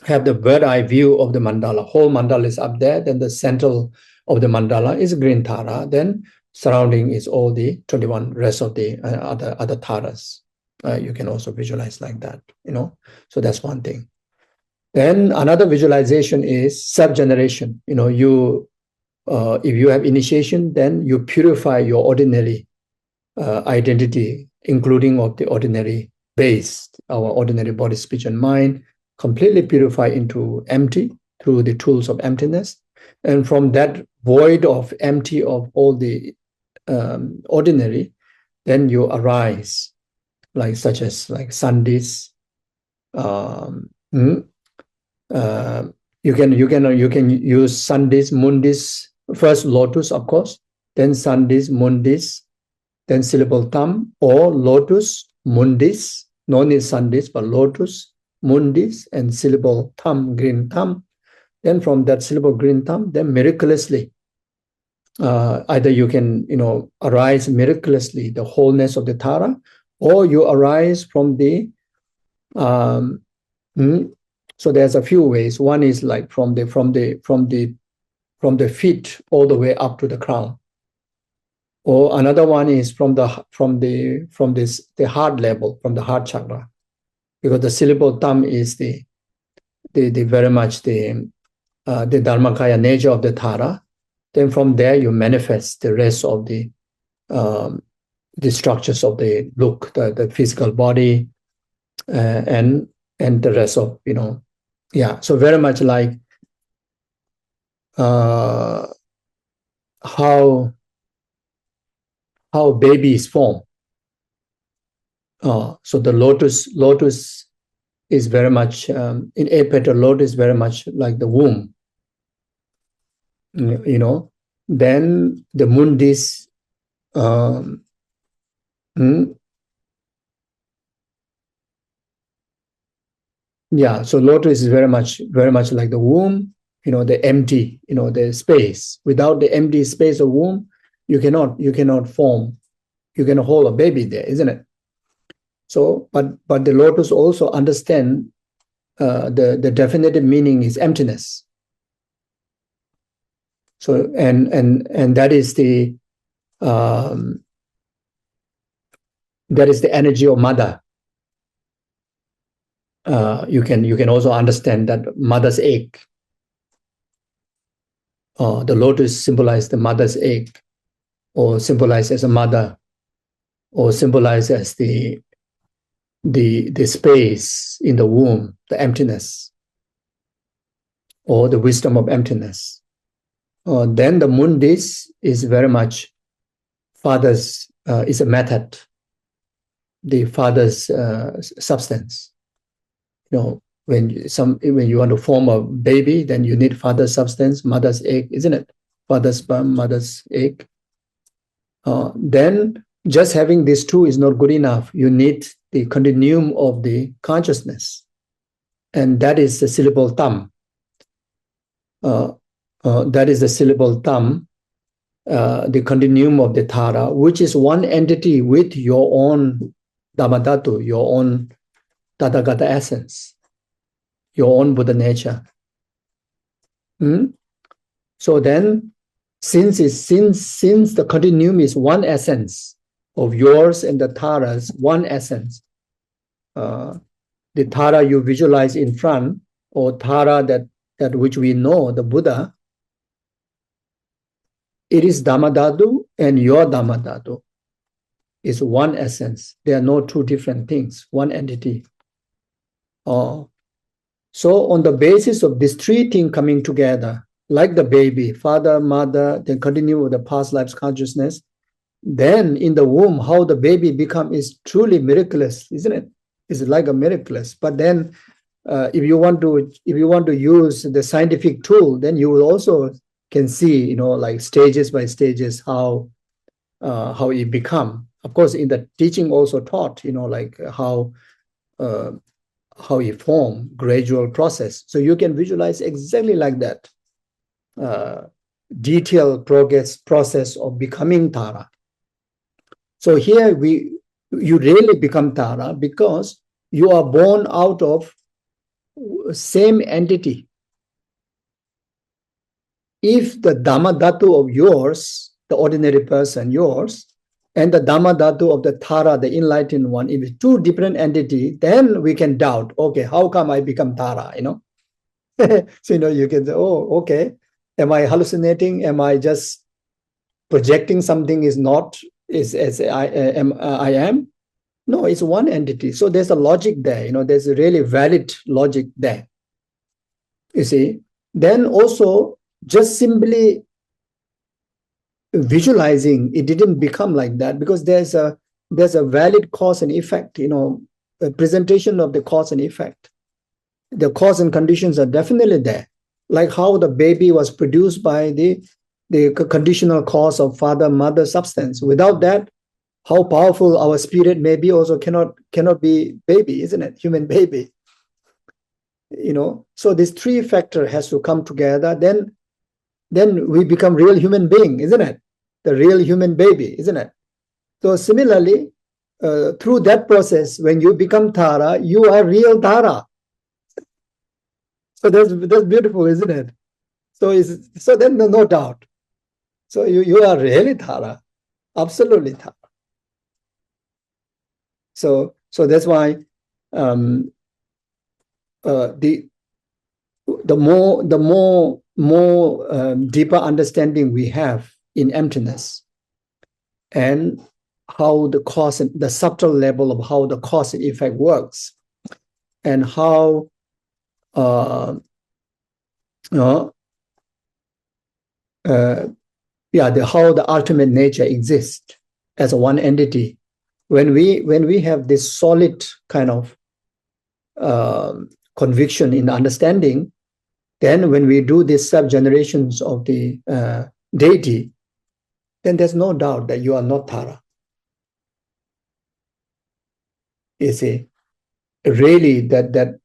have the bird eye view of the mandala. Whole mandala is up there. Then the center of the mandala is green Tara. Then surrounding is all the 21 rest of the other Taras. You can also visualize like that. So that's one thing. Then another visualization is self-generation. If you have initiation, then you purify your ordinary identity, including of the ordinary base, our ordinary body, speech, and mind, completely purify into empty through the tools of emptiness. And from that void of empty of all the ordinary, then you arise, such as Sandhis. You can use Sandhis, Mundis, first lotus, of course, then Sandhis, Mundis, then syllable thumb, or lotus, mundis, no need Sandhis, but lotus, mundis, and syllable thumb, green thumb. Then from that syllable green thumb, then miraculously, either you can, arise miraculously the wholeness of the Tara, or you arise from the, so there's a few ways. One is like from the feet all the way up to the crown. Or another one is from the heart level, from the heart chakra, because the syllable thumb is the very much the Dharmakaya nature of the Tara. Then from there you manifest the rest of the structures of the look, the physical body, and the rest of So very much like how babies form. So the lotus is very much, in Apetal, lotus is very much like the womb. Then the mundis, so lotus is very much like the womb, the empty, the space. Without the empty space of womb, you cannot form, you can hold a baby there, isn't it? So, but the lotus also understand the definitive meaning is emptiness. So and that is the energy of mother. You can also understand that mother's egg. The lotus symbolizes the mother's egg, or symbolized as a mother, or symbolized as the space in the womb, the emptiness, or the wisdom of emptiness. Then the moon dish is very much father's, is a method, the father's substance. You know, when you want to form a baby, then you need father's substance, mother's egg, isn't it? Father's sperm, mother's egg. Then just having these two is not good enough. You need the continuum of the consciousness, and that is the syllable thumb. That is the syllable thumb, the continuum of the Tara, which is one entity with your own Dhammadhatu, your own Tathagata essence, your own Buddha nature. So then, since the continuum is one essence of yours and the Tara's one essence, the Tara you visualize in front, or Tara that which we know, the Buddha, it is Dhammadhatu and your Dhammadhatu. Is one essence. There are no two different things, one entity. So on the basis of these three things coming together, like the baby, father, mother, then continue with the past lives consciousness, then in the womb, how the baby become is truly miraculous, isn't it? It's like a miraculous. But then if you want to use the scientific tool, then you will also can see, like stages by stages how it become. Of course, in the teaching also taught, like how it form, gradual process. So you can visualize exactly like that, detailed process of becoming Tara. So here you really become Tara because you are born out of same entity. If the Dhammadhatu of yours, the ordinary person, yours, and the Dhammadhatu of the Tara, the enlightened one, if it's two different entities, then we can doubt, okay, how come I become Tara, So, you can say, oh, okay, am I hallucinating? Am I just projecting something is not as I am? No, it's one entity. So there's a logic there, there's a really valid logic there. You see, then also just simply visualizing, it didn't become like that because there's a valid cause and effect, a presentation of the cause and effect. The cause and conditions are definitely there, like how the baby was produced by the conditional cause of father mother substance. Without that, how powerful our spirit may be also cannot be baby, isn't it? Human baby. So this three factor has to come together, then we become real human being, isn't it? The real human baby, isn't it? So similarly, through that process, when you become Tara, you are real Tara. So that's beautiful, isn't it? So then no doubt. So you are really Tara, absolutely Tara. So that's why the more deeper understanding we have in emptiness and how the cause and the subtle level of how the cause and effect works, and how how the ultimate nature exists as a one entity. When we have this solid kind of conviction in understanding, then when we do these sub-generations of the deity, then there's no doubt that you are not Tara. You see, really that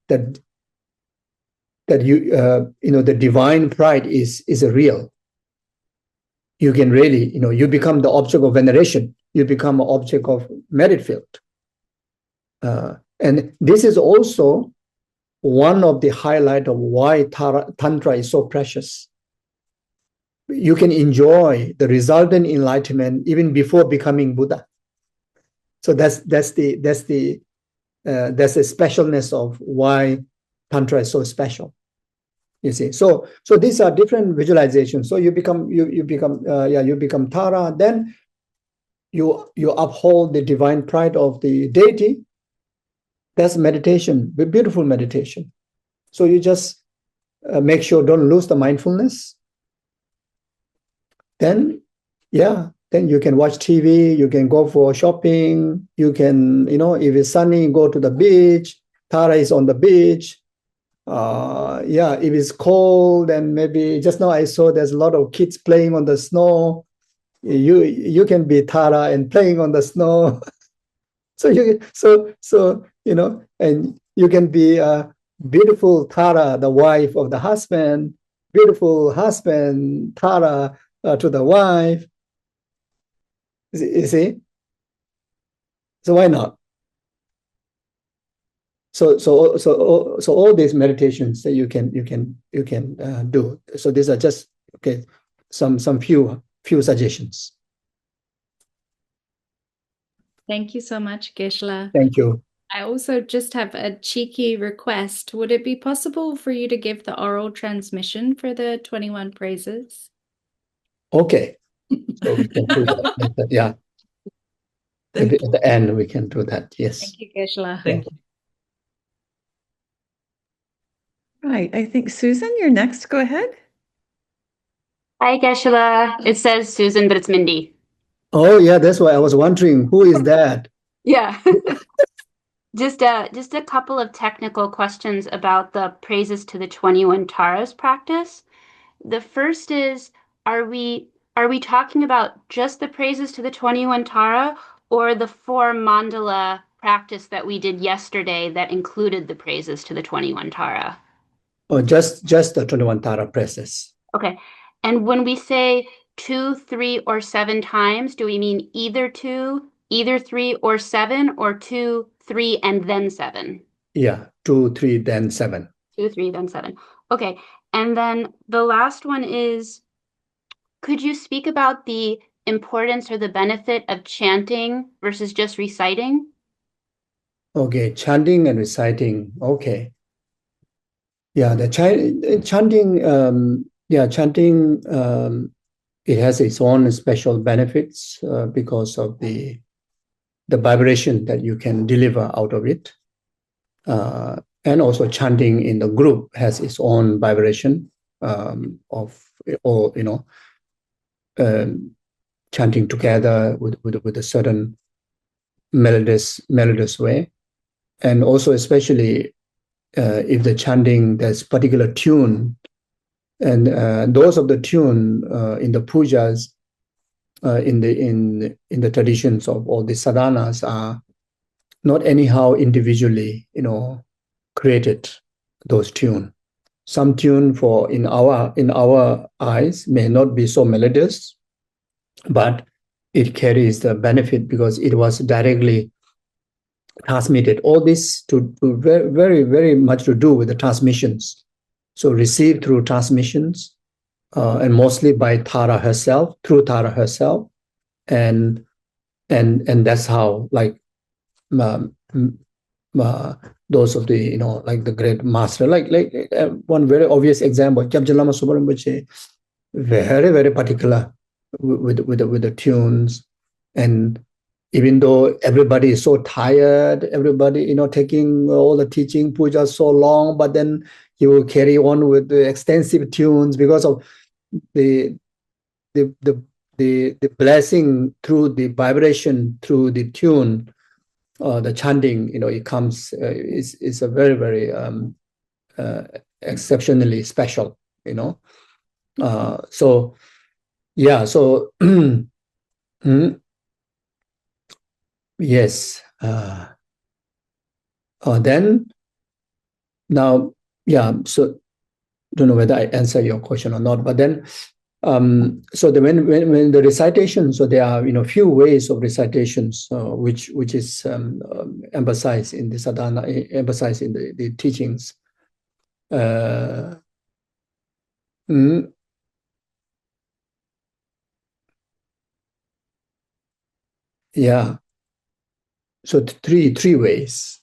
you the divine pride is a real. You can really, you become the object of veneration. You become an object of merit field. And this is also one of the highlight of why Tantra is so precious. you can enjoy the resultant enlightenment even before becoming Buddha. So that's the specialness of why Tantra is so special. You see, so these are different visualizations. So you become Tara. Then you uphold the divine pride of the deity. That's meditation, beautiful meditation. So you just make sure don't lose the mindfulness. Then you can watch TV, you can go for shopping, you can, if it's sunny, go to the beach. Tara is on the beach. If it's cold, then maybe just now I saw there's a lot of kids playing on the snow. You can be Tara and playing on the snow. And you can be beautiful Tara, the wife of the husband, beautiful husband Tara to the wife. You see? So why not? So all these meditations that you can do. So these are just some few suggestions. Thank you so much, Geshe. Thank you. I also just have a cheeky request. Would it be possible for you to give the oral transmission for the 21 praises? Okay. So we can do that. Yeah. At the end, we can do that. Yes. Thank you, Geshe. Thank you. Right. I think Susan, you're next. Go ahead. Hi, Geshe. It says Susan, but it's Mindy. Oh, yeah. That's why I was wondering, who is that? Yeah. Just a couple of technical questions about the praises to the 21 Taras practice. The first is, are we talking about just the praises to the 21 Tara or the 4 mandala practice that we did yesterday that included the praises to the 21 Tara? Oh, just the 21 Tara praises. Okay. And when we say 2, 3, or 7 times, do we mean either 2, either 3, or 7, or 2, 3, and then 7? Yeah, 2, 3, then 7. 2, 3, then 7. Okay. And then the last one is, could you speak about the importance or the benefit of chanting versus just reciting? Okay, chanting and reciting. Okay. Yeah, the chanting, it has its own special benefits because of the vibration that you can deliver out of it. And also chanting in the group has its own vibration chanting together with a certain melodious way. And also especially if the chanting, there's particular tune, and those of the tune in the pujas, in the traditions of all the sadhanas are not anyhow individually, created those tune. Some tune in our eyes may not be so melodious, but it carries the benefit because it was directly transmitted. All this to very, very, very much to do with the transmissions. So received through transmissions, and mostly by Tara herself, through Tara herself, and that's how those of the like the great master, like one very obvious example, Kyabjalama Subrambache, very, very particular with the tunes. And even though everybody is so tired, everybody taking all the teaching puja so long, but then he will carry on with the extensive tunes because of the blessing through the vibration through the tune. The chanting, it comes is a very, very exceptionally special, so yeah, so yes, then now, yeah, so don't know whether I answer your question or not, but then so when the recitation, so there are few ways of recitations which is emphasized in the sadhana, emphasized in the teachings. Yeah. So three ways.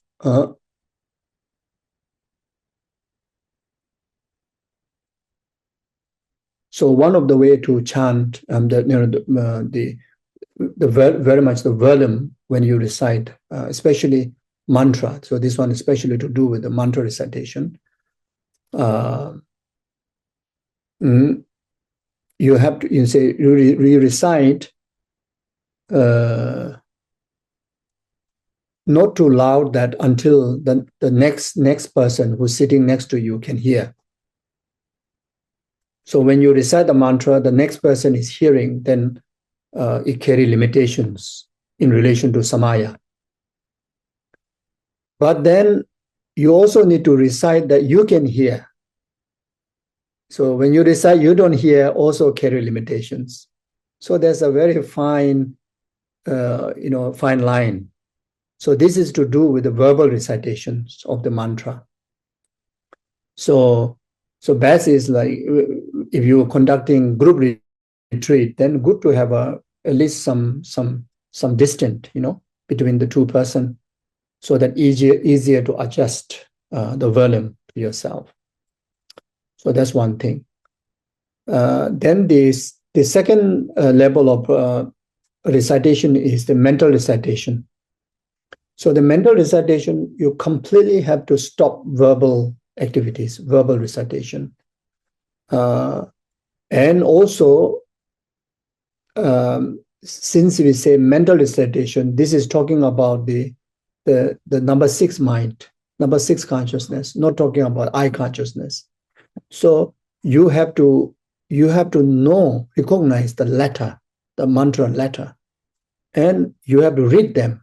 So one of the way to chant very much the volume when you recite, especially mantra. So this one especially to do with the mantra recitation. You have to recite not too loud that until the next person who's sitting next to you can hear. So when you recite the mantra, the next person is hearing, then it carry limitations in relation to samaya. But then you also need to recite that you can hear. So when you recite, you don't hear, also carry limitations. So there's a very fine, fine line. So this is to do with the verbal recitations of the mantra. So best is like if you're conducting group retreat, then good to have at least some distance, between the two person, so that easier to adjust the volume to yourself. So that's one thing. Then the second level of recitation is the mental recitation. So the mental recitation, you completely have to stop verbal activities, verbal recitation. And also, since we say mental recitation, this is talking about the number 6 mind, number 6 consciousness, not talking about I consciousness. So you have to recognize the letter, the mantra letter, and you have to read them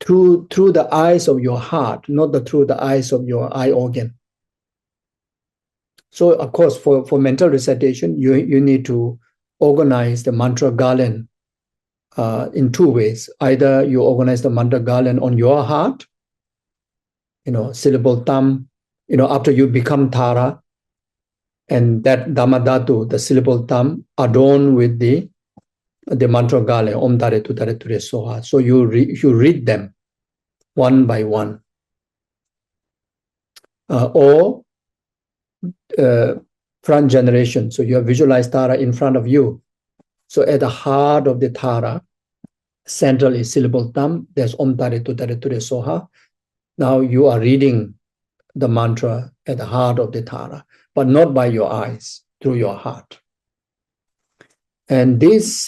through the eyes of your heart, not through the eyes of your eye organ. So of course, for mental recitation, you need to organize the mantra garland in 2 ways. Either you organize the mantra garland on your heart, syllable thumb, after you become Tara, and that Dhammadhatu, the syllable thumb, adorned with the mantra garland, Om Tare Tu Tare Ture Soha. So you read them one by one. Or front generation. So you have visualized Tara in front of you. So at the heart of the Tara, central is syllable thumb. There's Om Tare Tu Tare Ture Soha. Now you are reading the mantra at the heart of the Tara, but not by your eyes, through your heart. And this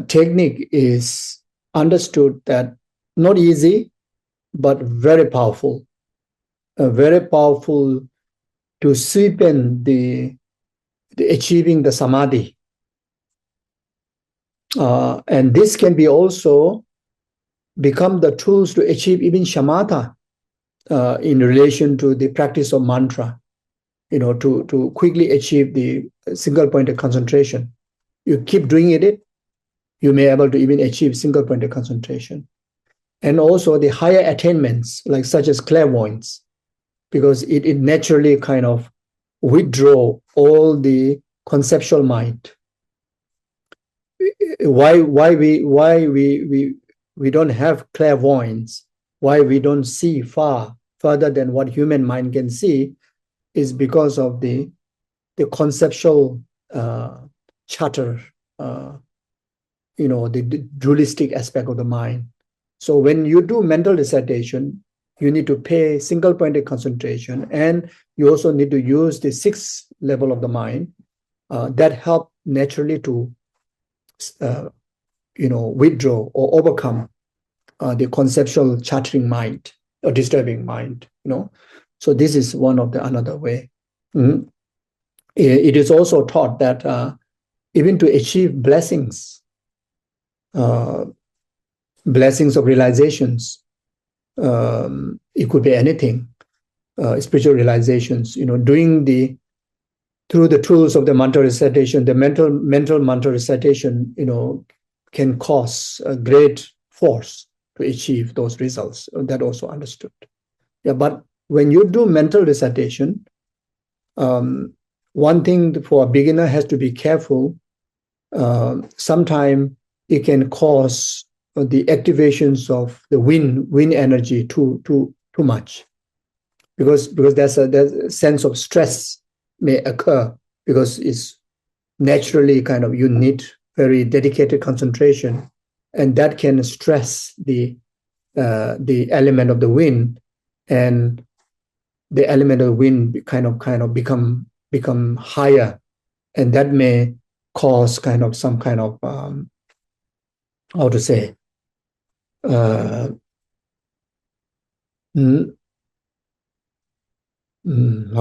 technique is understood that not easy, but very powerful. Very powerful to sweeten the achieving the samadhi. And this can be also become the tools to achieve even shamatha in relation to the practice of mantra, to quickly achieve the single-pointed concentration. You keep doing it, you may be able to even achieve single-pointed concentration. And also the higher attainments, like such as clairvoyance, because it naturally kind of withdraw all the conceptual mind. Why we don't have clairvoyance, why we don't see further than what human mind can see, is because of the conceptual chatter, the dualistic aspect of the mind. So when you do mental recitation, you need to pay single-pointed concentration, and you also need to use the 6th level of the mind that help naturally to withdraw or overcome the conceptual chattering mind or disturbing mind. So this is one of another way. Mm-hmm. It is also taught that even to achieve blessings of realizations, it could be anything, spiritual realizations, doing through the tools of the mantra recitation, the mental mantra recitation, can cause a great force to achieve those results. That also understood. Yeah, but when you do mental recitation, one thing for a beginner has to be careful sometimes it can cause the activations of the wind energy too much, because there's a sense of stress may occur, because it's naturally kind of, you need very dedicated concentration, and that can stress the element of the wind, and the element of the wind kind of become higher, and that may cause kind of some kind of how to say how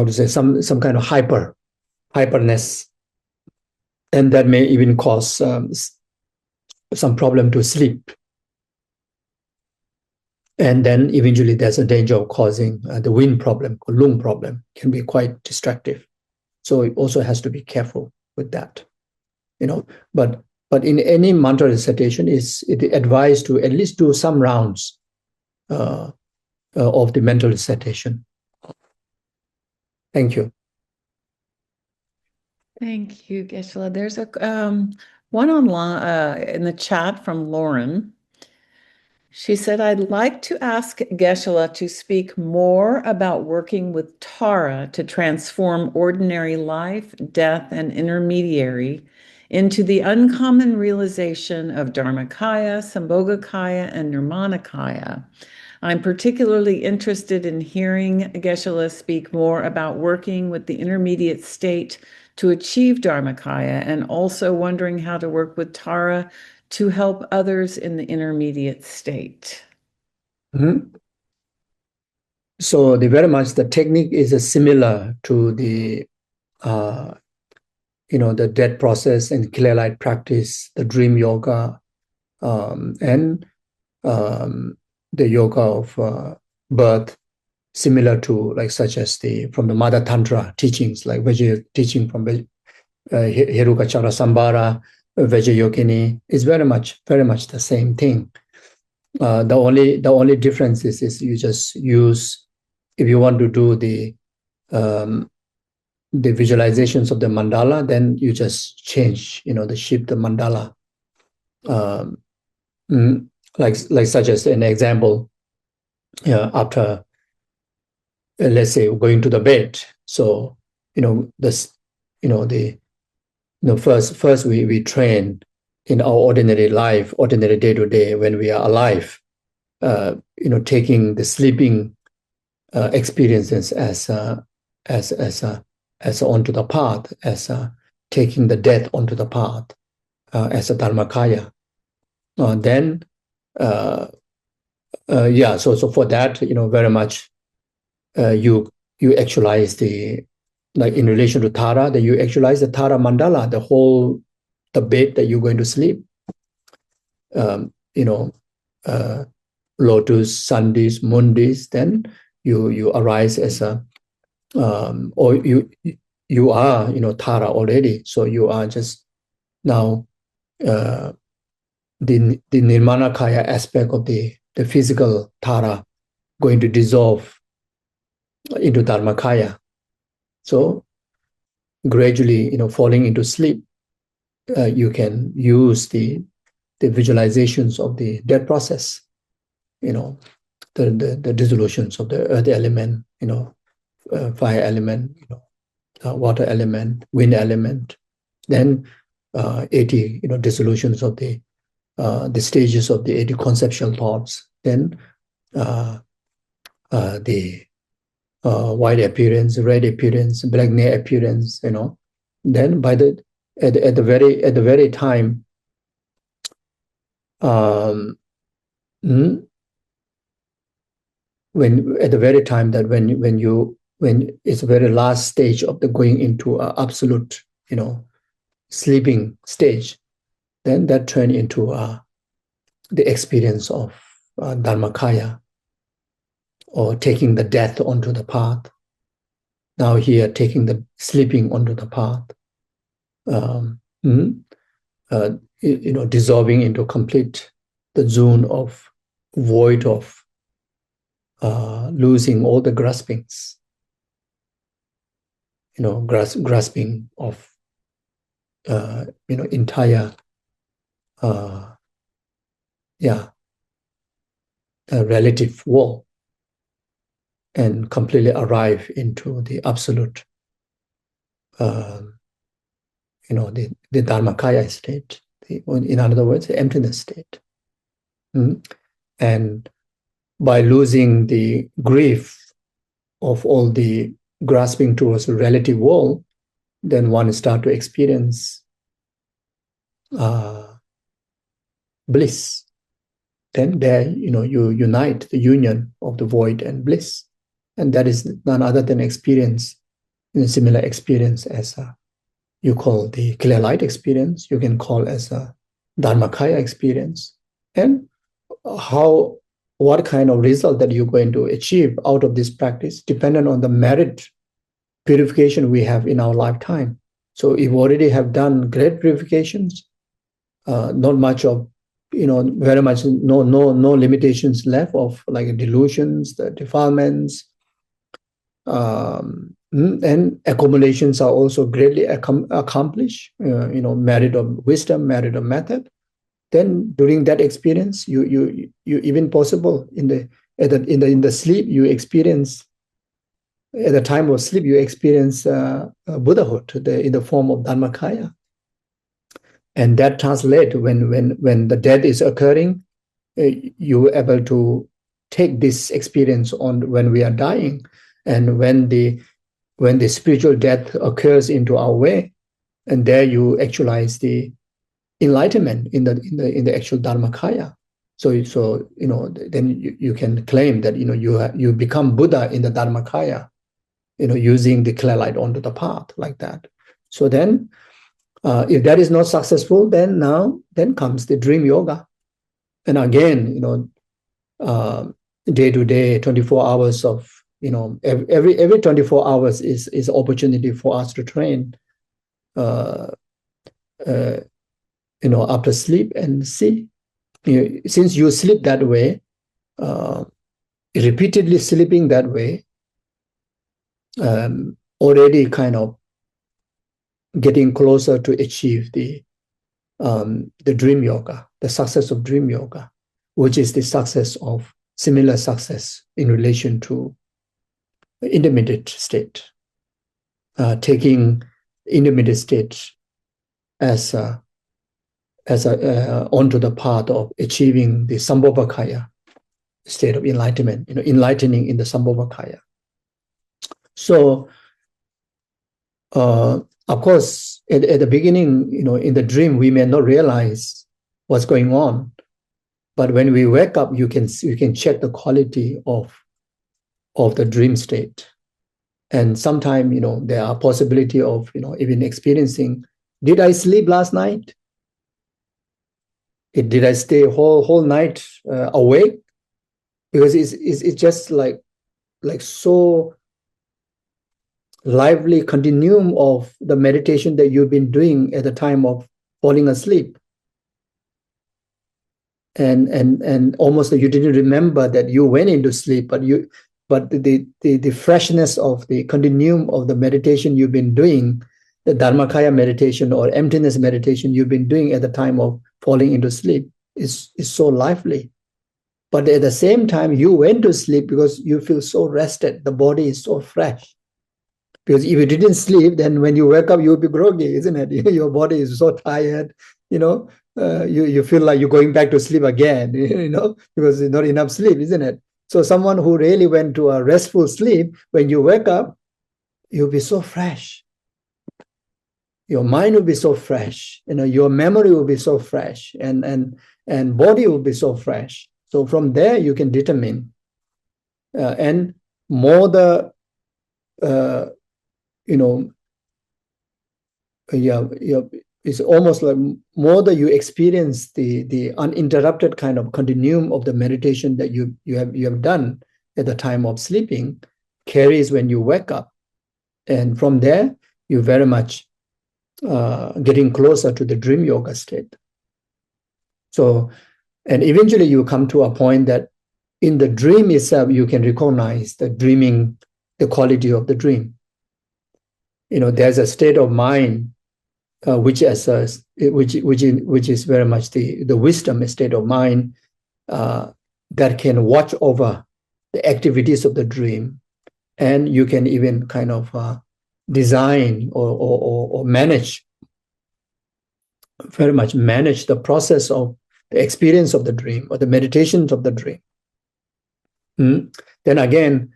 to say some kind of hyperness, and that may even cause some problem to sleep, and then eventually there's a danger of causing the wind problem or lung problem, can be quite destructive. So it also has to be careful with that, but in any mantra recitation, it's advised to at least do some rounds of the mental recitation. Thank you. Thank you, Geshe-la. There's a one online in the chat from Lauren. She said, I'd like to ask Geshe-la to speak more about working with Tara to transform ordinary life, death, and intermediary into the uncommon realization of Dharmakaya, Sambhogakaya, and Nirmanakaya. I'm particularly interested in hearing Geshe-la speak more about working with the intermediate state to achieve Dharmakaya, and also wondering how to work with Tara to help others in the intermediate state. Mm-hmm. So the technique is similar to the the death process and clear light practice, the dream yoga, and the yoga of birth, similar to such as from the Mother Tantra teachings, like Vajra teaching from Hirukachara Sambara, Vajra Yogini, is very much the same thing. The only difference is you just use, if you want to do the visualizations of the mandala, then you just change, the shape, the mandala. Like such as an example, after let's say going to the bed. So first we train in our ordinary life, ordinary day to day, when we are alive, taking the sleeping experiences as onto the path, as taking the death onto the path, as a dharmakaya. Then so for that, very much you actualize the, like in relation to Tara, that you actualize the Tara mandala, the bed that you're going to sleep. Lotus, Sandis, Mundis, then you arise as a or you are Tara already, so you are just now the Nirmanakaya aspect of the physical Tara going to dissolve into Dharmakaya. So gradually, falling into sleep, you can use the visualizations of the death process, the dissolutions of the earth element, fire element, water element, wind element, then 80 dissolutions of the stages of the 80 conceptual thoughts, then the white appearance, red appearance, black nail appearance, then by at the very time, when at the very time that when it's the very last stage of the going into absolute sleeping stage, then that turn into the experience of Dharmakaya, or taking the death onto the path. Now here, taking the sleeping onto the path, dissolving into complete the zone of void of losing all the graspings, grasping of entire relative world, and completely arrive into the absolute, the Dharmakaya state, in other words, the emptiness state. And by losing the grief of all the grasping towards the relative world, then one start to experience bliss. Then there, you unite the union of the void and bliss. And that is none other than experience, similar experience as you call the clear light experience, you can call as a Dharmakaya experience. And what kind of result that you're going to achieve out of this practice dependent on the merit purification we have in our lifetime. So if we already have done great purifications, not much of, very much no limitations left of like delusions, the defilements, and accumulations are also greatly accomplished, merit of wisdom, merit of method. Then during that experience, you even possible in the sleep you experience, at the time of sleep you experience Buddhahood in the form of Dharmakaya, and that translates when the death is occurring, you are able to take this experience on when we are dying, and when the spiritual death occurs into our way, and there you actualize the enlightenment in the actual Dharmakaya. So then you can claim that you become Buddha in the Dharmakaya, using the clear light onto the path like that. So then, if that is not successful, then comes the dream yoga, and again, day to day, 24 hours of every 24 hours is opportunity for us to train. After sleep and see, since you sleep that way, repeatedly sleeping that way, already kind of getting closer to achieve the dream yoga, the success of dream yoga, which is the success of similar success in relation to intermediate state, taking intermediate state as onto the path of achieving the Sambhogakaya state of enlightenment, enlightening in the Sambhogakaya. So, of course, at the beginning, in the dream, we may not realize what's going on, but when we wake up, you can check the quality of the dream state, and sometimes there are possibility of even experiencing, did I sleep last night? Did I stay whole night awake? Because it's just like so lively continuum of the meditation that you've been doing at the time of falling asleep, and almost you didn't remember that you went into sleep, but the freshness of the continuum of the meditation you've been doing, the Dharmakaya meditation or emptiness meditation you've been doing at the time of falling into sleep is so lively. But at the same time, you went to sleep because you feel so rested. The body is so fresh. Because if you didn't sleep, then when you wake up, you'll be groggy, isn't it? Your body is so tired, you feel like you're going back to sleep again, because there's not enough sleep, isn't it? So someone who really went to a restful sleep, when you wake up, you'll be so fresh. Your mind will be so fresh, your memory will be so fresh, and body will be so fresh. So from there you can determine, and more the it's almost like more that you experience the uninterrupted kind of continuum of the meditation that you have done at the time of sleeping carries when you wake up, and from there you very much getting closer to the dream yoga state. So, and eventually you come to a point that in the dream itself you can recognize the dreaming, the quality of the dream. There's a state of mind which is very much the wisdom state of mind that can watch over the activities of the dream, and you can even kind of design or manage, very much manage the process of the experience of the dream or the meditations of the dream. Then again,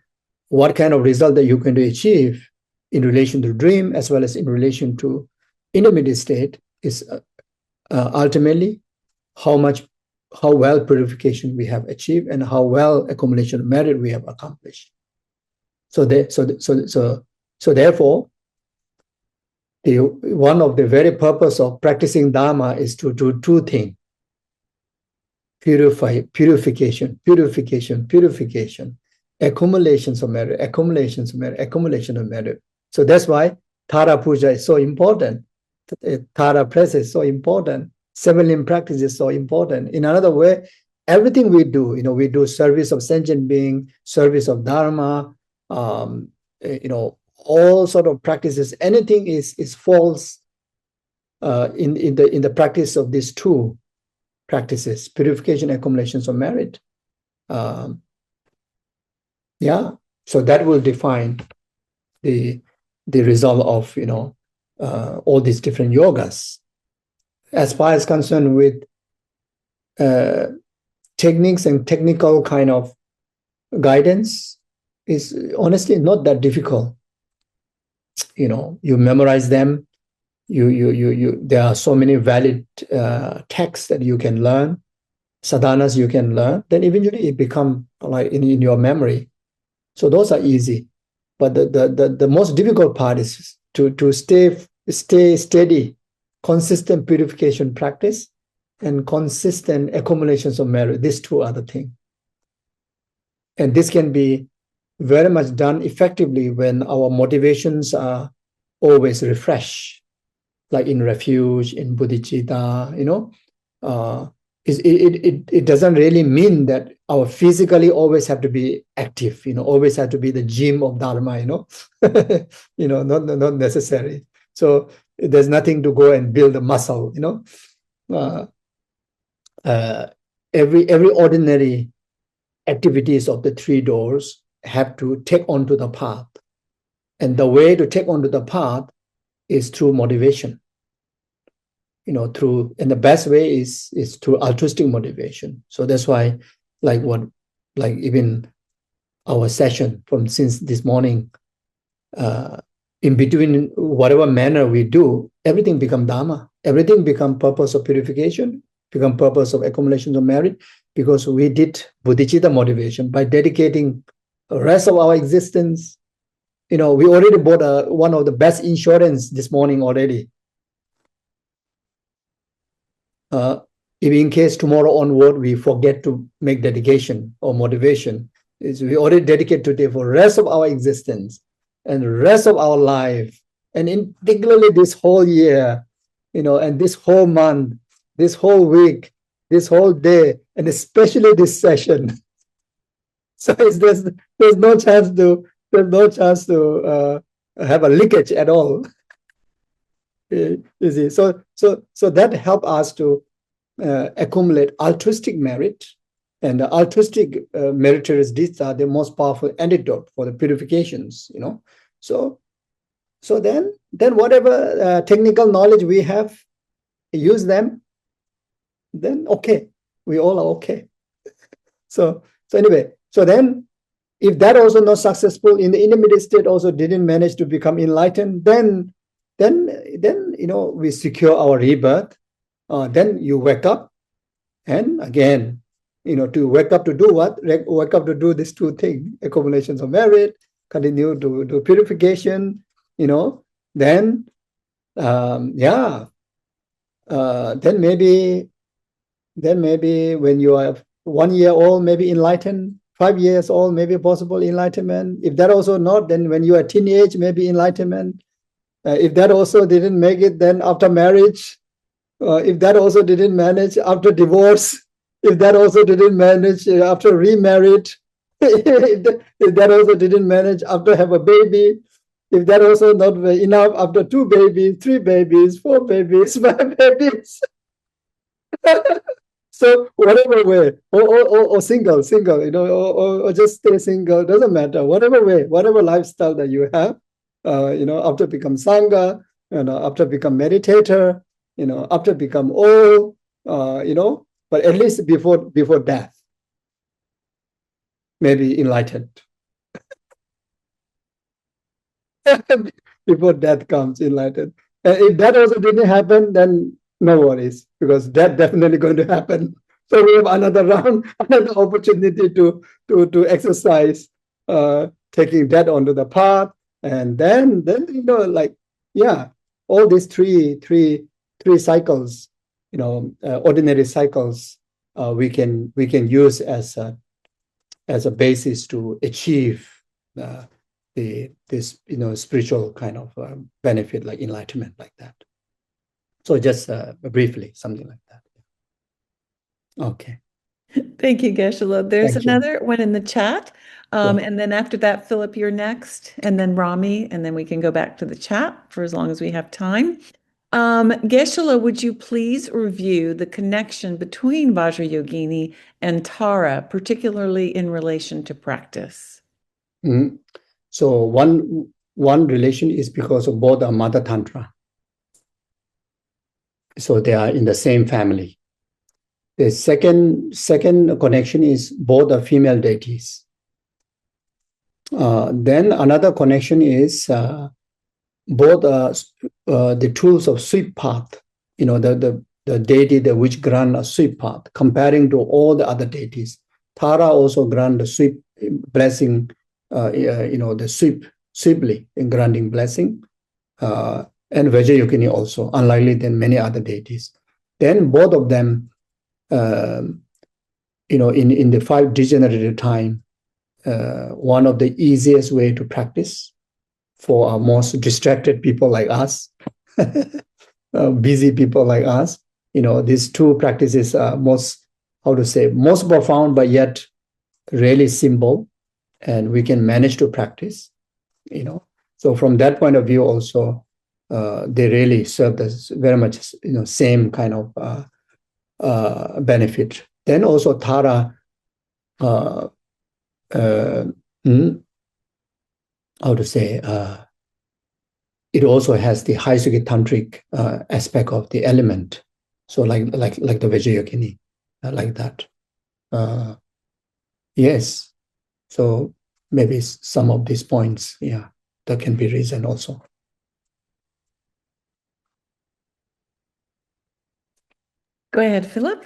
what kind of result that you're going to achieve in relation to the dream as well as in relation to intermediate state is ultimately how well purification we have achieved and how well accumulation of merit we have accomplished. So therefore, one of the very purpose of practicing Dharma is to do two things: purification, accumulations of merit, accumulation of merit. So that's why Tara Puja is so important. Tara practice is so important. 7 limb practice is so important. In another way, everything we do, we do service of sentient being, service of Dharma, all sort of practices. Anything is false in the practice of these two practices: purification, accumulations of merit. So that will define the result of all these different yogas. As far as concerned with techniques and technical kind of guidance, is honestly not that difficult. You memorize them. There are so many valid texts that you can learn, sadhanas you can learn. Then eventually it become like in your memory. So those are easy. But the most difficult part is to stay steady, consistent purification practice and consistent accumulations of merit. These two are the things. And this can be very much done effectively when our motivations are always refreshed, like in refuge, in bodhicitta. It doesn't really mean that our physically always have to be active, always have to be the gym of Dharma, not necessary. So there's nothing to go and build a muscle, every ordinary activities of the 3 doors have to take onto the path. And the way to take onto the path is through motivation. And the best way is through altruistic motivation. So that's why, like even our session since this morning, in between whatever manner we do, everything become Dharma. Everything become purpose of purification, become purpose of accumulation of merit, because we did bodhicitta motivation by dedicating the rest of our existence. We already bought one of the best insurance this morning already. If in case tomorrow onward we forget to make dedication or motivation, we already dedicate today for the rest of our existence and the rest of our life, and in particularly this whole year, and this whole month, this whole week, this whole day, and especially this session. So there's no chance to have a leakage at all. You see, so that help us to accumulate altruistic merit, and the altruistic meritorious deeds are the most powerful antidote for the purifications. So then whatever technical knowledge we have, use them. Then okay, we all are okay. So anyway, so then if that also not successful in the intermediate state, also didn't manage to become enlightened, then we secure our rebirth. Then you wake up, and again, to wake up to do what? Wake up to do these 2 things: accumulations of merit, continue to do purification. Then then maybe when you are 1 year old, maybe enlightened. 5 years old, maybe possible enlightenment. If that also not, then when you are teenage, maybe enlightenment. If that also didn't make it, then after marriage. If that also didn't manage, after divorce. If that also didn't manage, after remarried. If that also didn't manage, after have a baby. if that also not enough, after 2 babies, 3 babies, 4 babies, 5 babies. So whatever way, or single, or just stay single, doesn't matter. Whatever way, whatever lifestyle that you have, after become sangha, after become meditator, after become old, but at least before death, maybe enlightened. Before death comes, enlightened. And if that also didn't happen, then no worries, because that definitely going to happen. So we have another round, another opportunity to exercise, taking that onto the path, and then all these three cycles, ordinary cycles, we can use as a basis to achieve this spiritual kind of benefit, like enlightenment, like that. So just briefly, something like that. Okay. Thank you, Geshe-la. There's Thank you. another one in the chat. And then after that, Philip, you're next, and then Rami, and then we can go back to the chat for as long as we have time. Geshe-la, would you please review the connection between Vajrayogini and Tara, particularly in relation to practice? Mm-hmm. So one relation is because of both are mother Tantra. So they are in the same family. The second connection is both are female deities. Then another connection is both the tools of sweep path, the deity that which grant a sweep path, comparing to all the other deities. Tara also grant the sweep blessing, the sweeply in granting blessing, and Vajrayogini also, unlikely than many other deities. Then both of them, in the 5 degenerated time, one of the easiest way to practice for our most distracted people like us, busy people like us, these 2 practices are most profound, but yet really simple, and we can manage to practice, So from that point of view also, they really serve as very much, same kind of benefit. Then also Tara, it also has the Haisuki tantric aspect of the element. So like the Vajrayogini, like that. Yes. So maybe some of these points, that can be reason also. Go ahead, Philip.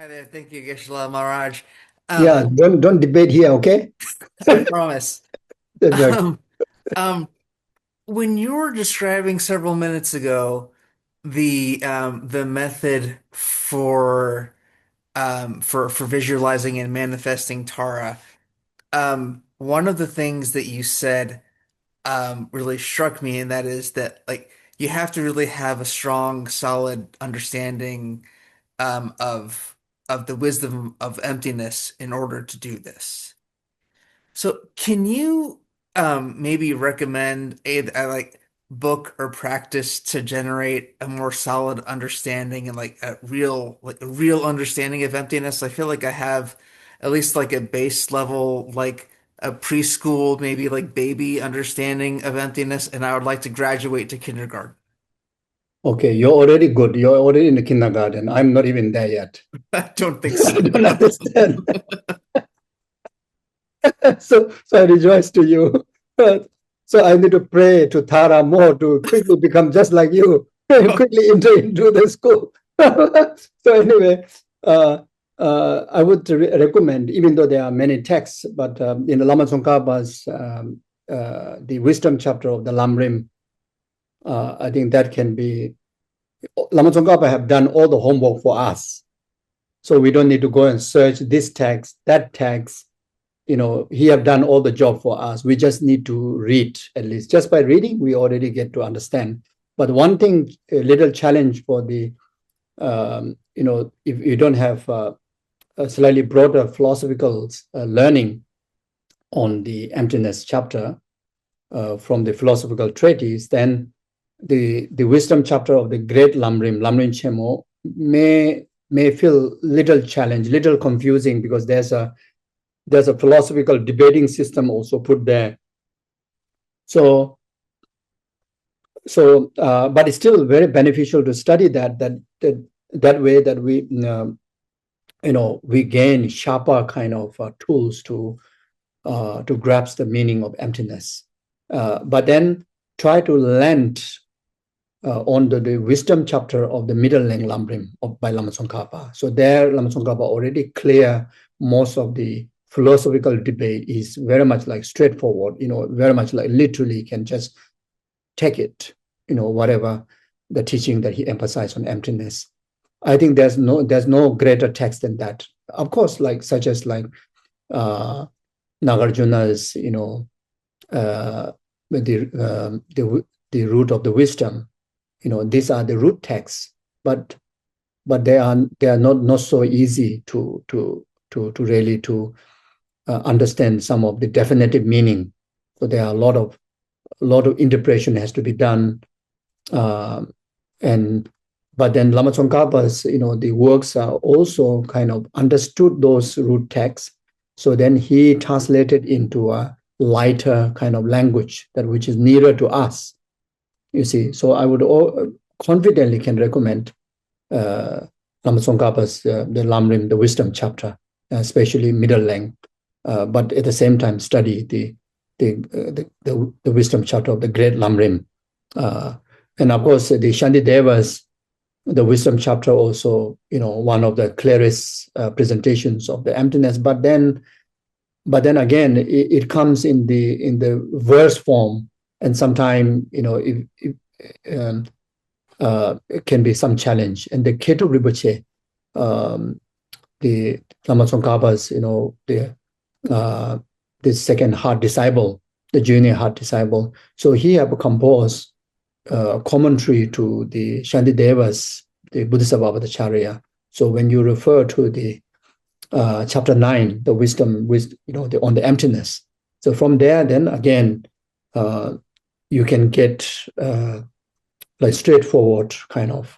Hi there. Thank you, Geshe-la Maharaj. Don't debate here, okay? I promise. Okay. When you were describing several minutes ago the method for visualizing and manifesting Tara, one of the things that you said really struck me, and that is that like you have to really have a strong, solid understanding of the wisdom of emptiness in order to do this. So can you maybe recommend a like book or practice to generate a more solid understanding and like a real understanding of emptiness? I feel like I have at least like a base level, like a preschool, maybe like baby understanding of emptiness, and I would like to graduate to kindergarten. Okay, you're already good. You're already in the kindergarten. I'm not even there yet. I don't think so. I don't understand. So I rejoice to you. So I need to pray to Tara more to quickly become just like you, quickly enter into the school. So anyway, I would recommend, even though there are many texts, but in the Lama Tsongkhapa's the wisdom chapter of the Lamrim, I think that can be, Lama Tsongkhapa have done all the homework for us. So we don't need to go and search this text, that text. He have done all the job for us. We just need to read, at least. Just by reading, we already get to understand. But one thing, a little challenge for the, if you don't have a slightly broader philosophical learning, on the emptiness chapter from the philosophical treatise, then the wisdom chapter of the great Lamrim Chemo, may feel little challenge, little confusing, because there's a philosophical debating system also put there. So, but it's still very beneficial to study that way, that we we gain sharper kind of tools to grasp the meaning of emptiness. But then try to land on the wisdom chapter of the middle length Lamrim by Lama Tsongkhapa. So there, Lama Tsongkhapa already clear most of the philosophical debate is very much like straightforward, very much like literally can just take it, whatever the teaching that he emphasized on emptiness. I think there's no greater text than that. Of course, such as Nagarjuna's, the root of the wisdom. These are the root texts, but they are not so easy to really understand some of the definitive meaning. So there are a lot of interpretation has to be done, but then Lama Tsongkhapa's the works are also kind of understood those root texts. So then he translated into a lighter kind of language which is nearer to us. You see, so I would confidently can recommend Lama Tsongkhapa's the Lamrim, the wisdom chapter, especially middle length, but at the same time study the wisdom chapter of the great Lamrim, and of course the Shantidevas, the wisdom chapter also, one of the clearest presentations of the emptiness. But then again, it comes in the verse form. And sometimes, it can be some challenge. And the Ketu Rinpoche, the Lama Tsongkhapa's, the second heart disciple, the junior heart disciple. So he have composed commentary to the Shantidevas, the Bodhisattvacharya. So when you refer to the chapter 9, the wisdom, on the emptiness. So from there, then again, you can get straightforward kind of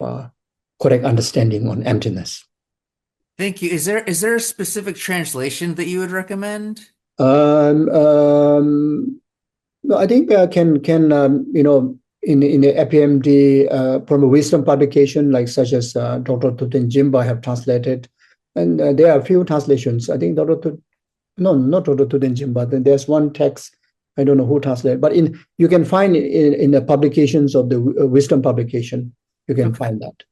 correct understanding on emptiness. Thank you. Is there a specific translation that you would recommend? No, I think can in the APMD from a wisdom publication such as Dr. Tutin Jimba have translated, and there are a few translations. I think not Dr. Tutin Jimba. Then there's one text. I don't know who translated, but you can find in the publications of the wisdom publication. You can find that.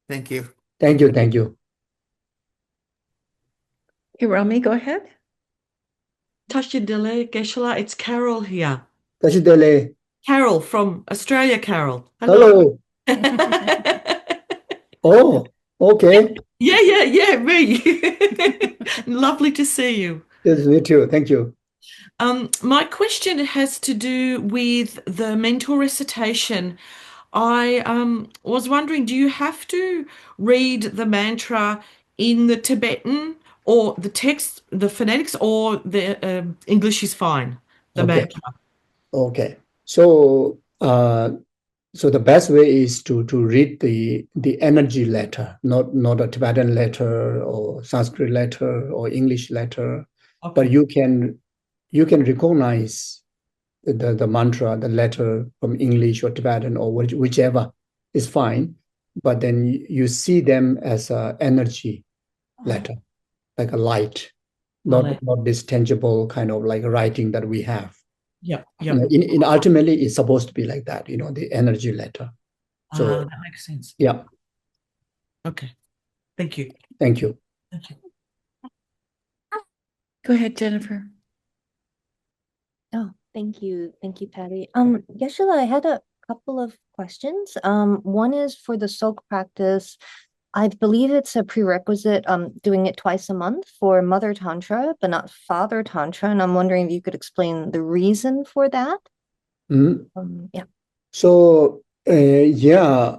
Thank you. Thank you. Thank you. Okay, Rami, go ahead. Tashidele Geshe-la, it's Carol here. Tashidele. Carol from Australia, Carol. Hello. Oh, okay. Yeah, me. Lovely to see you. Yes, me too. Thank you. My question has to do with the mental recitation. I was wondering, do you have to read the mantra in the Tibetan or the text, the phonetics, or the English is fine? The mantra. Okay. So, so the best way is to read the energy letter, not a Tibetan letter or Sanskrit letter or English letter, but you can recognize the mantra, the letter from English or Tibetan or whichever is fine, but then you see them as an energy letter, like a light, not this tangible kind of like writing that we have. Yeah. In ultimately, it's supposed to be like that, the energy letter. So that makes sense. Yeah. Okay. Thank you. Thank you. Thank you. Go ahead, Jennifer. Oh, thank you. Thank you, Patty. Geshe-la, I had a couple of questions. One is for the soak practice. I believe it's a prerequisite, doing it twice a month for Mother Tantra, but not Father Tantra. And I'm wondering if you could explain the reason for that. Yeah. So, yeah.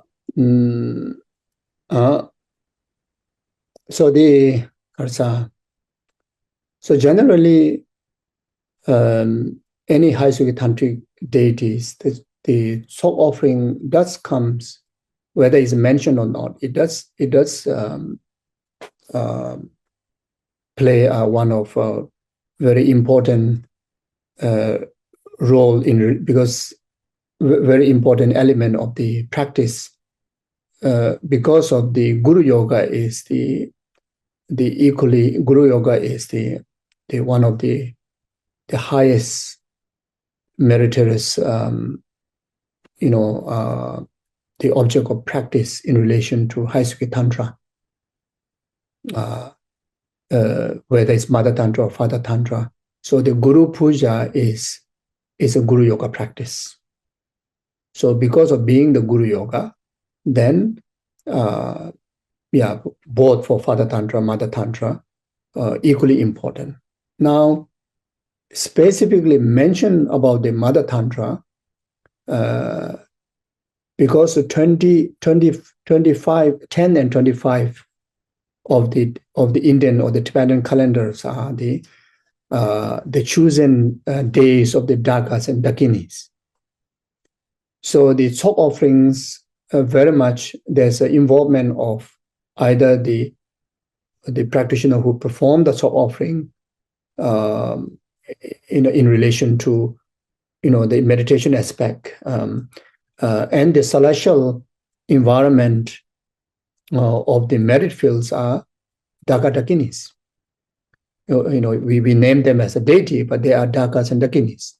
So generally, any high Sugi tantric deities, the soul offering does comes, whether it's mentioned or not. It does play one of very important role in, because very important element of the practice, because of the Guru Yoga is the equally, Guru Yoga is the one of the highest meritorious the object of practice in relation to high Sugi Tantra, whether it's Mother Tantra or Father Tantra. So the Guru Puja is a Guru Yoga practice. So because of being the Guru Yoga, then both for Father Tantra, Mother Tantra, equally important. Now, specifically mention about the Mother Tantra, because the 25, 10 and 25 of the Indian or the Tibetan calendars are the chosen days of the Dakas and Dakinis. So the soul offerings, very much there's an involvement of either the practitioner who performed the soul offering in relation to the meditation aspect, and the celestial environment of the merit fields are Daka Dakinis. We name them as a deity, but they are Dakas and Dakinis.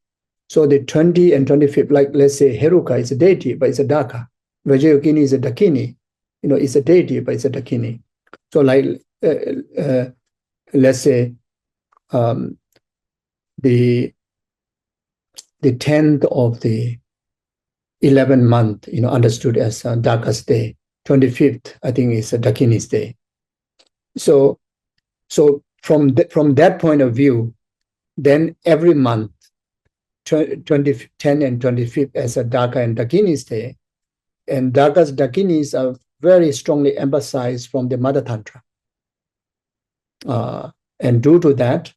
So the 20 and 25th, like let's say Heruka is a deity, but it's a Daka. Vajrayogini is a Dakini, it's a deity, but it's a Dakini. So like, let's say the 10th of the 11th month, understood as Daka's day. 25th, I think, is a Dakini's day. So from that point of view, then every month, 10 and 25th as a Daka and Dakini's day, and Dakas, Dakinis are very strongly emphasized from the Mother Tantra. And due to that,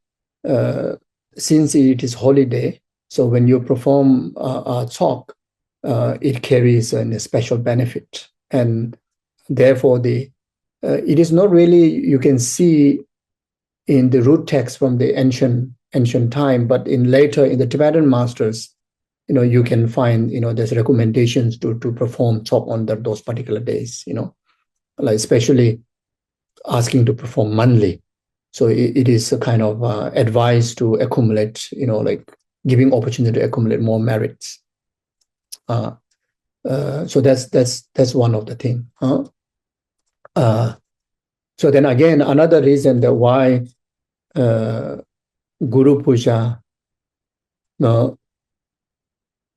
since it is holy day, so when you perform a talk, it carries a special benefit. And therefore, it is not really, you can see in the root text from the ancient time, but in the Tibetan masters, you can find, there's recommendations to perform talk on those particular days, like especially asking to perform monthly. So it is a kind of advice to accumulate, like giving opportunity to accumulate more merits. So that's one of the things. So then again, another reason that why Guru Puja,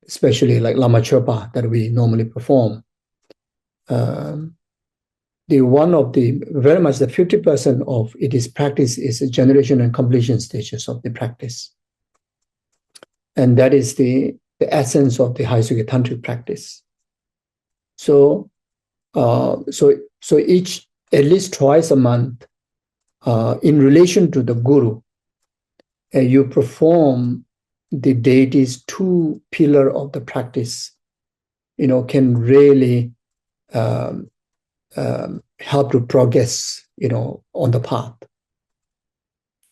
especially like Lama Chopa that we normally perform, very much the 50% of it is practice is generation and completion stages of the practice. And that is the essence of the high Sugi Tantric practice. So each, at least twice a month, in relation to the Guru, you perform the deity's two pillar of the practice, can really help to progress, on the path.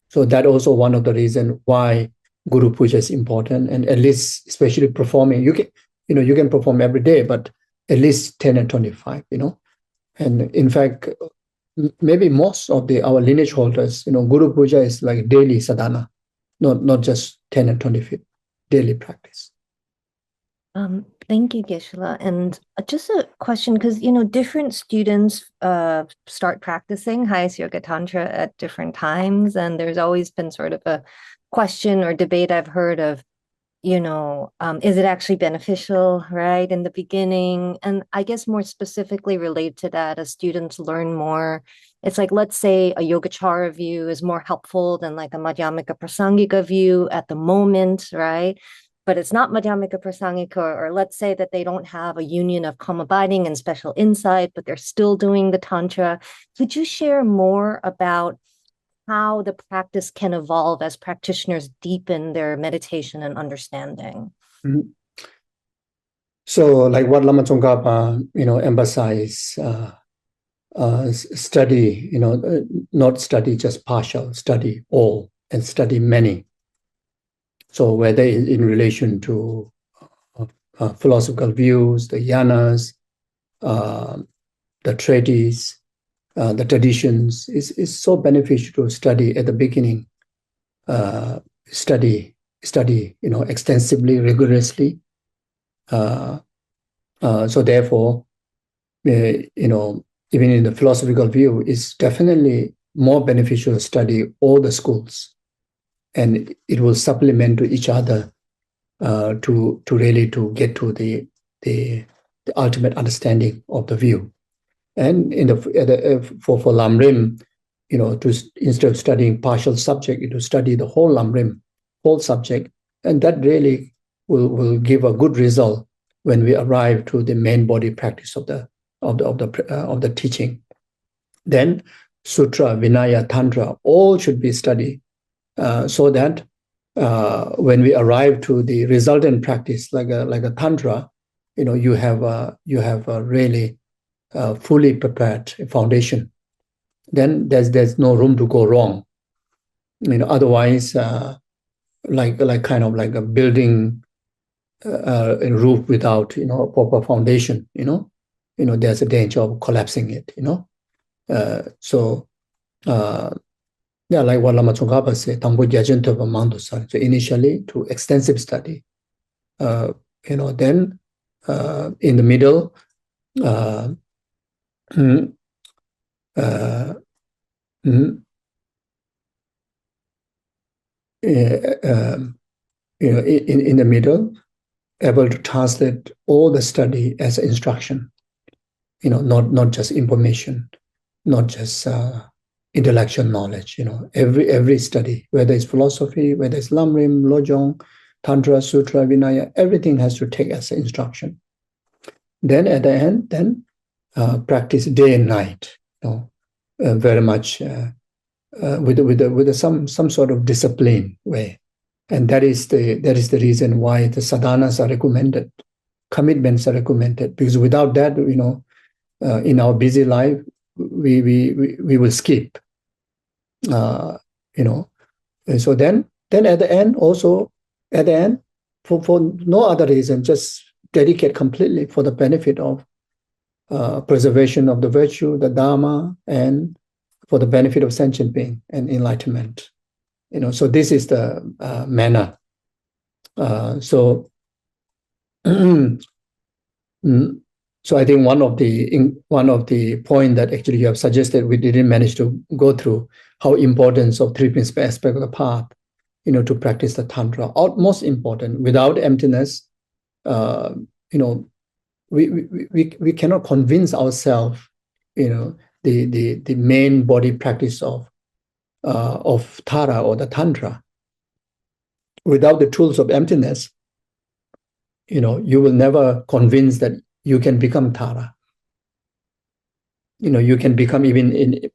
So that also one of the reasons why Guru Puja is important, and at least especially performing, you can perform every day, but at least 10 and 25, And in fact, maybe most of our lineage holders, Guru Puja is like daily sadhana, not just 10 and 25 daily practice. Thank you, Geshe-la. And just a question, because different students start practicing highest yoga tantra at different times, and there's always been sort of a question or debate I've heard of, is it actually beneficial, right, in the beginning? And I guess more specifically related to that, as students learn more, it's like, let's say a Yogacara view is more helpful than like a Madhyamika Prasangika view at the moment, right? But it's not Madhyamika Prasangika, or let's say that they don't have a union of calm abiding and special insight, but they're still doing the Tantra. Could you share more about how the practice can evolve as practitioners deepen their meditation and understanding. Mhm. So, like what Lama Tsongkhapa, emphasize, study, not study just partial, study all and study many. So, whether in relation to philosophical views, the yanas, the treatise, the traditions, is so beneficial to study at the beginning. Study, extensively, rigorously. So therefore, even in the philosophical view, it's definitely more beneficial to study all the schools, and it will supplement to each other to really to get to the ultimate understanding of the view. And for Lamrim, instead of studying partial subject, to study the whole Lamrim, whole subject, and that really will give a good result when we arrive to the main body practice of the teaching. Then Sutra, Vinaya, Tantra, all should be studied so that when we arrive to the resultant practice, like a Tantra, you have a really fully prepared foundation. Then there's no room to go wrong. Otherwise, like kind of like a building a roof without a proper foundation. There's a danger of collapsing it. Yeah, like what Lama Tsongkhapa said, Tambo Gyajenta Vamandusan. So initially to extensive study, then in the middle, mm, uh, mm, in the middle, able to translate all the study as instruction, not just information, not just intellectual knowledge. Every study, whether it's philosophy, whether it's Lamrim, Lojong, Tantra, Sutra, Vinaya, everything has to take as instruction. Then at the end, practice day and night, very much with some sort of discipline way. And that is the reason why the sadhanas are recommended, commitments are recommended, because without that, in our busy life, we will skip. And so then at the end, for no other reason, just dedicate completely for the benefit of preservation of the virtue, the Dharma, and for the benefit of sentient being and enlightenment. So this is the manner. So I think one of the point that actually you have suggested we didn't manage to go through, how importance of three principal aspects of the path, to practice the Tantra. Utmost important. Without emptiness, we cannot convince ourselves, the main body practice of Tara or the Tantra. Without the tools of emptiness, you will never convince that you can become Tara. You can become even in.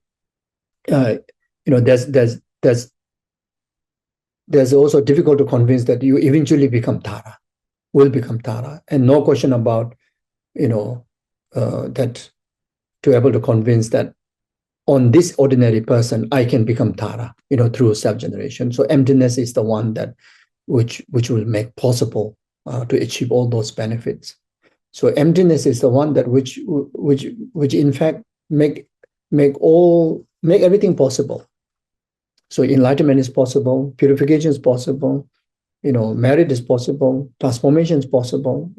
There's also difficult to convince that you eventually become Tara, will become Tara, and no question about that to be able to convince that on this ordinary person I can become Tara, through self-generation. So emptiness is the one that which will make possible to achieve all those benefits. So emptiness is the one that which in fact make everything possible. So enlightenment is possible, purification is possible, merit is possible, transformation is possible.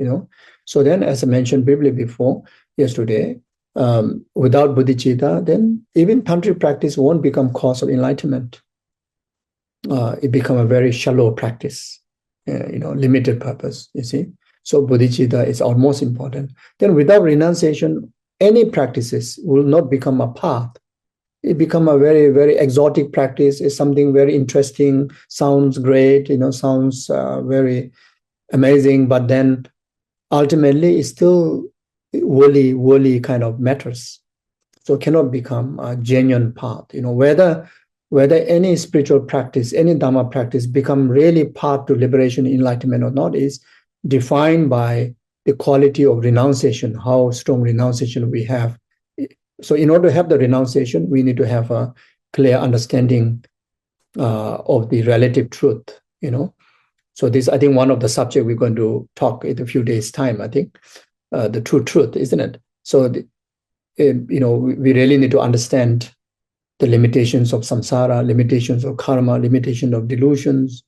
So then, as I mentioned briefly before yesterday, without bodhicitta, then even tantric practice won't become cause of enlightenment. It become a very shallow practice, limited purpose. You see. So bodhicitta is almost important. Then without renunciation, any practices will not become a path. It become a very, very exotic practice. It's something very interesting, sounds great, sounds very amazing, but then ultimately it's still worldly kind of matters. So it cannot become a genuine path. Whether whether any spiritual practice, any Dharma practice become really path to liberation, enlightenment or not is defined by the quality of renunciation, how strong renunciation we have. So in order to have the renunciation, we need to have a clear understanding of the relative truth, So this, I think, one of the subjects we're going to talk in a few days' time, I think, the true truth, isn't it? So, we really need to understand the limitations of samsara, limitations of karma, limitation of delusions,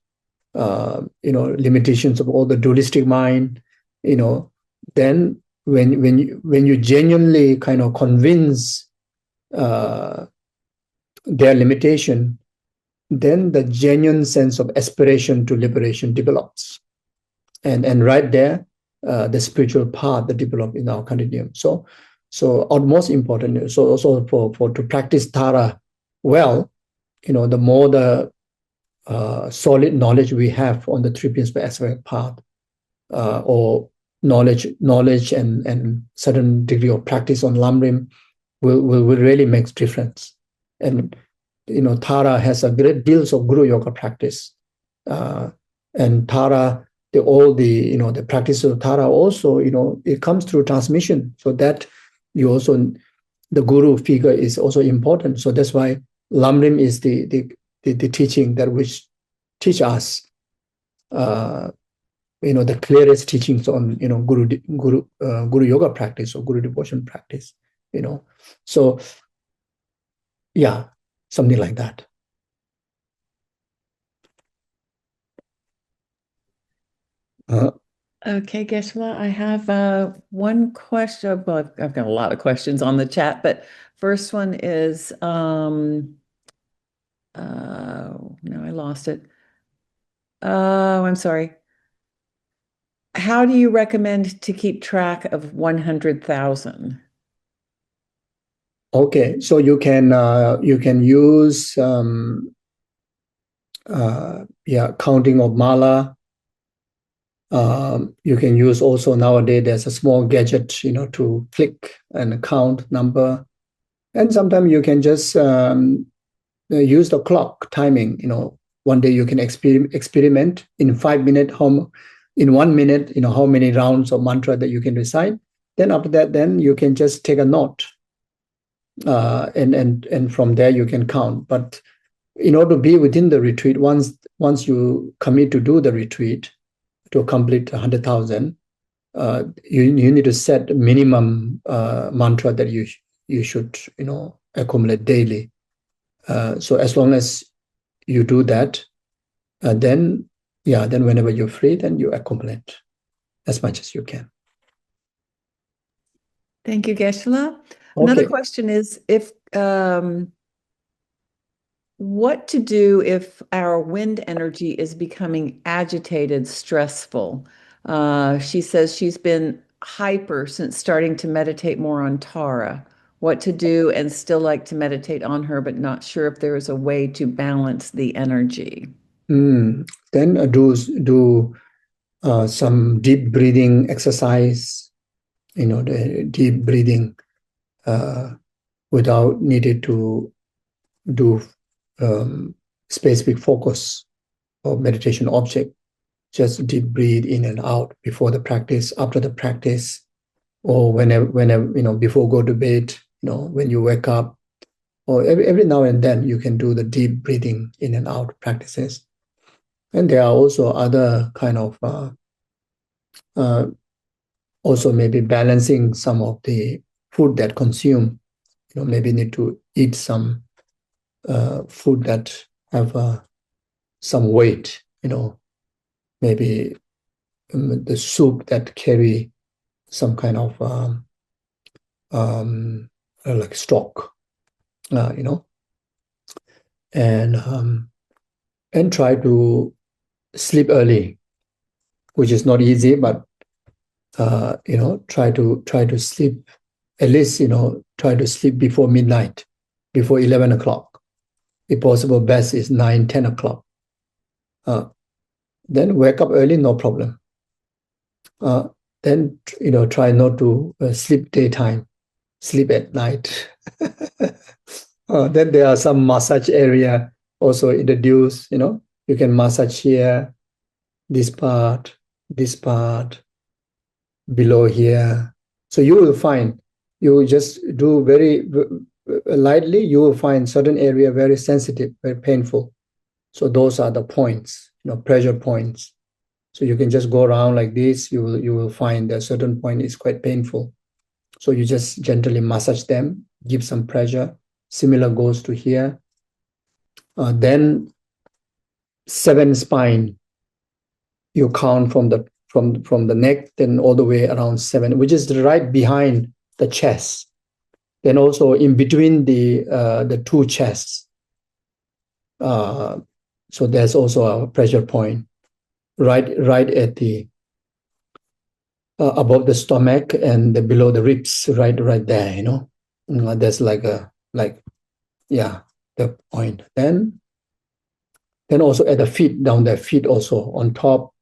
limitations of all the dualistic mind, then when you genuinely kind of convince their limitation, then the genuine sense of aspiration to liberation develops. And right there, the spiritual path that develop in our continuum. So utmost important. So also for to practice Tara well, the more the solid knowledge we have on the three principal aspect path, or knowledge and certain degree of practice on Lamrim will really make difference. And Tara has a great deals of Guru Yoga practice, and Tara, the practice of Tara also, it comes through transmission. So that you also, the Guru figure is also important. So that's why Lamrim is the teaching that which teach us, the clearest teachings on Guru Yoga practice or Guru devotion practice. So yeah, something like that. Okay, Geshe-la, I have one question. Well, I've got a lot of questions on the chat, but first one is, no, I lost it. Oh, I'm sorry. How do you recommend to keep track of 100,000? Okay, so you can use counting of mala. You can use also nowadays there's a small gadget to click and count number, and sometimes you can just use the clock timing. One day you can experiment in 5 minutes, in 1 minute, how many rounds of mantra that you can recite. Then after that, then you can just take a note. And from there you can count. But in order to be within the retreat, once you commit to do the retreat to complete 100,000, you need to set minimum mantra that you should accumulate daily. So as long as you do that, then whenever you're free, then you accumulate as much as you can. Thank you, Geshe-la. Another question is what to do if our wind energy is becoming agitated, stressful. She says she's been hyper since starting to meditate more on Tara. What to do and still like to meditate on her, but not sure if there is a way to balance the energy. Then do some deep breathing exercise, the deep breathing without needed to do specific focus or meditation object. Just deep breathe in and out before the practice, after the practice, or whenever before go to bed, when you wake up, or every now and then you can do the deep breathing in and out practices. And there are also other kind of also maybe balancing some of the food that consume. Maybe need to eat some food that have some weight. Maybe the soup that carry some kind of like stock, and try to sleep early, which is not easy, but try to sleep at least, try to sleep before midnight, before 11 o'clock. If possible, best is 9, 10 o'clock. Then wake up early, no problem. Then, try not to sleep daytime, sleep at night. Then there are some massage area also introduced, you can massage here, this part, below here. So you will find, you just do very lightly, you will find certain area very sensitive, very painful. So those are the points, pressure points. So you can just go around like this, you will find a certain point is quite painful. So you just gently massage them, give some pressure. Similar goes to here. Then 7 spine, you count from the neck, then all the way around 7, which is right behind the chest. Then also in between the 2 chests. So there's also a pressure point right at the above the stomach and below the ribs, right there. There's the point. Then also at the feet, down the feet also, on top,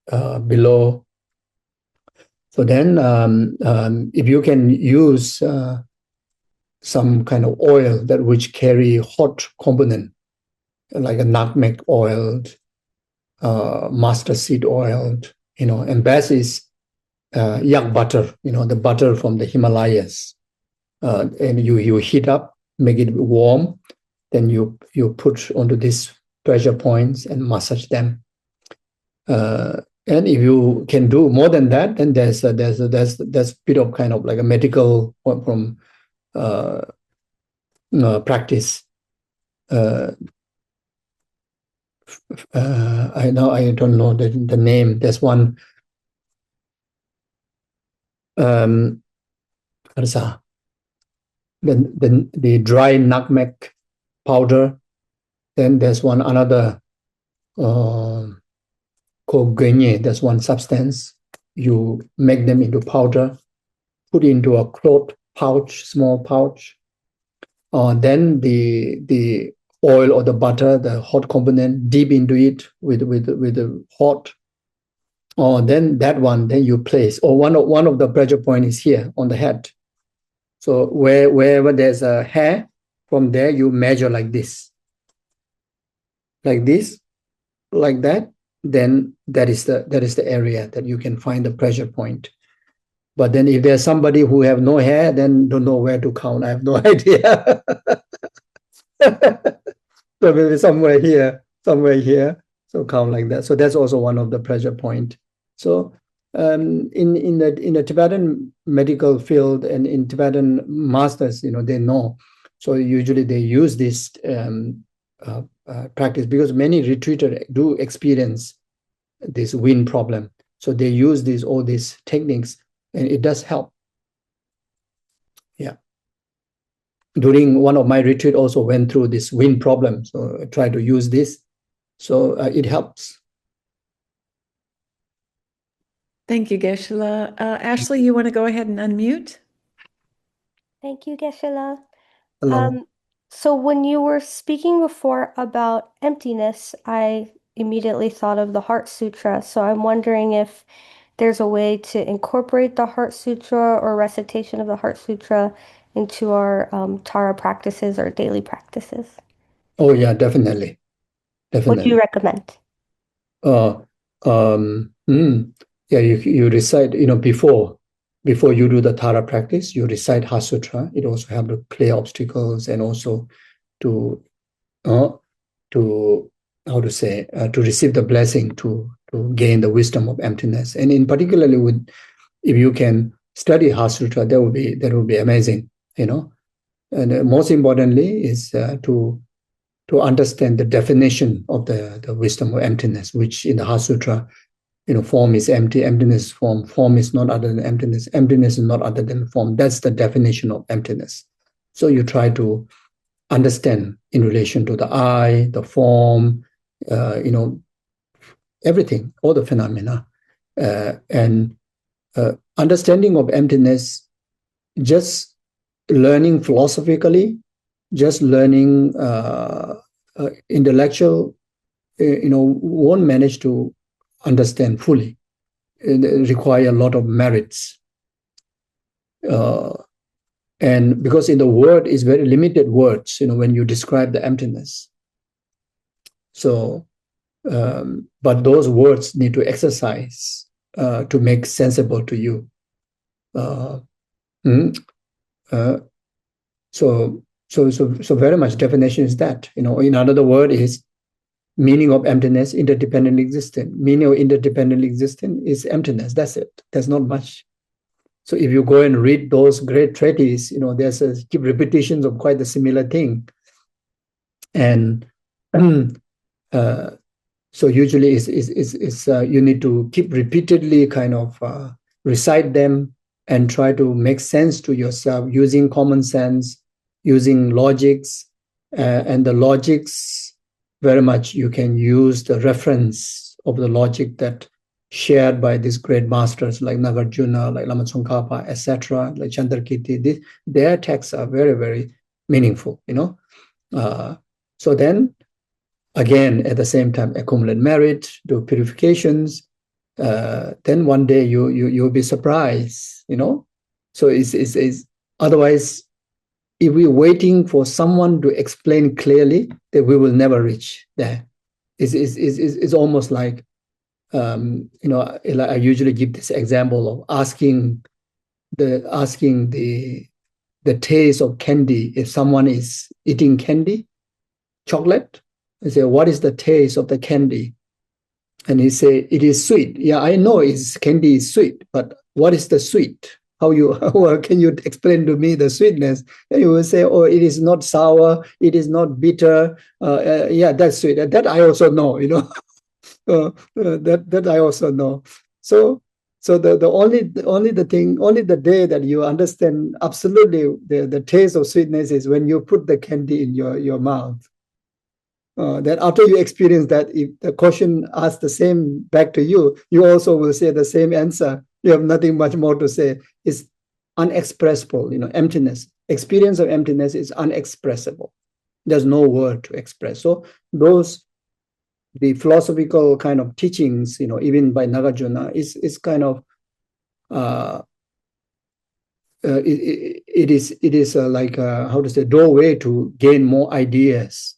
below. So then if you can use some kind of oil that which carry hot component, like a nutmeg oil, mustard seed oil, and best is yak butter, the butter from the Himalayas. And you heat up, make it warm, then you put onto these pressure points and massage them. And if you can do more than that, then there's a bit of kind of like a medical from practice. I don't know the name. There's one. The dry nutmeg powder. Then there's one another called Geshe. There's one substance. You make them into powder, put into a cloth pouch, small pouch. Then the oil or the butter, the hot component, dip into it with the hot. Then that one, then you place. Or one of the pressure point is here on the head. So wherever there's a hair, from there you measure like this, like that. Then that is the area that you can find the pressure point. But then if there's somebody who have no hair, then don't know where to count. I have no idea. So maybe somewhere here. So count like that. So that's also one of the pressure point. So in the Tibetan medical field and in Tibetan masters, they know. So usually they use this practice because many retreaters do experience this wind problem. So they use all these techniques, and it does help. Yeah. During one of my retreat, also went through this wind problem. So I try to use this. So it helps. Thank you, Geshe-la. Ashley, you want to go ahead and unmute? Thank you, Geshe-la. Hello. So when you were speaking before about emptiness, I immediately thought of the Heart Sutra. So I'm wondering if there's a way to incorporate the Heart Sutra or recitation of the Heart Sutra into our Tara practices or daily practices. Oh yeah, definitely. What do you recommend? Yeah, you recite, before you do the Tara practice, you recite Heart Sutra. It also helps to clear obstacles and also to how to say, to receive the blessing, to gain the wisdom of emptiness. And in particularly if you can study Heart Sutra, that would be amazing, And most importantly is to understand the definition of the wisdom of emptiness, which in the Heart Sutra, form is empty, emptiness is form, form is not other than emptiness, emptiness is not other than form. That's the definition of emptiness. So you try to understand in relation to the I, the form, everything, all the phenomena. And understanding of emptiness, just learning philosophically, just learning intellectual, won't manage to understand fully. It requires a lot of merits. And because in the word is very limited words, when you describe the emptiness. So, but those words need to exercise to make sensible to you. Mm, uh, so very much definition is that, in another word is meaning of emptiness, interdependent existence. Meaning of interdependent existence is emptiness. That's it. There's not much. So if you go and read those great treatises, there's keep repetitions of quite a similar thing. And so usually is you need to keep repeatedly kind of recite them and try to make sense to yourself using common sense, using logics, and the logics very much you can use the reference of the logic that shared by these great masters like Nagarjuna, like Lama Tsongkhapa, etc., like Chandrakirti. Their texts are very, very meaningful, so then, again, at the same time, accumulate merit, do purifications. Then one day you'll be surprised, So it's otherwise, if we're waiting for someone to explain clearly, that we will never reach there. It's almost like, I usually give this example of asking the taste of candy. If someone is eating candy, chocolate, I say, what is the taste of the candy? And he say, it is sweet. Yeah, I know candy is sweet, but what is the sweet? How can you explain to me the sweetness? And you will say, oh, it is not sour, it is not bitter. Yeah, that's sweet. That I also know, that I also know. So the only the day that you understand absolutely the taste of sweetness is when you put the candy in your mouth. Then after you experience that, if the question asked the same back to you, you also will say the same answer. You have nothing much more to say. It's unexpressible, emptiness. Experience of emptiness is unexpressible. There's no word to express. So the philosophical kind of teachings, even by Nagarjuna, is kind of it is like how to say, doorway to gain more ideas,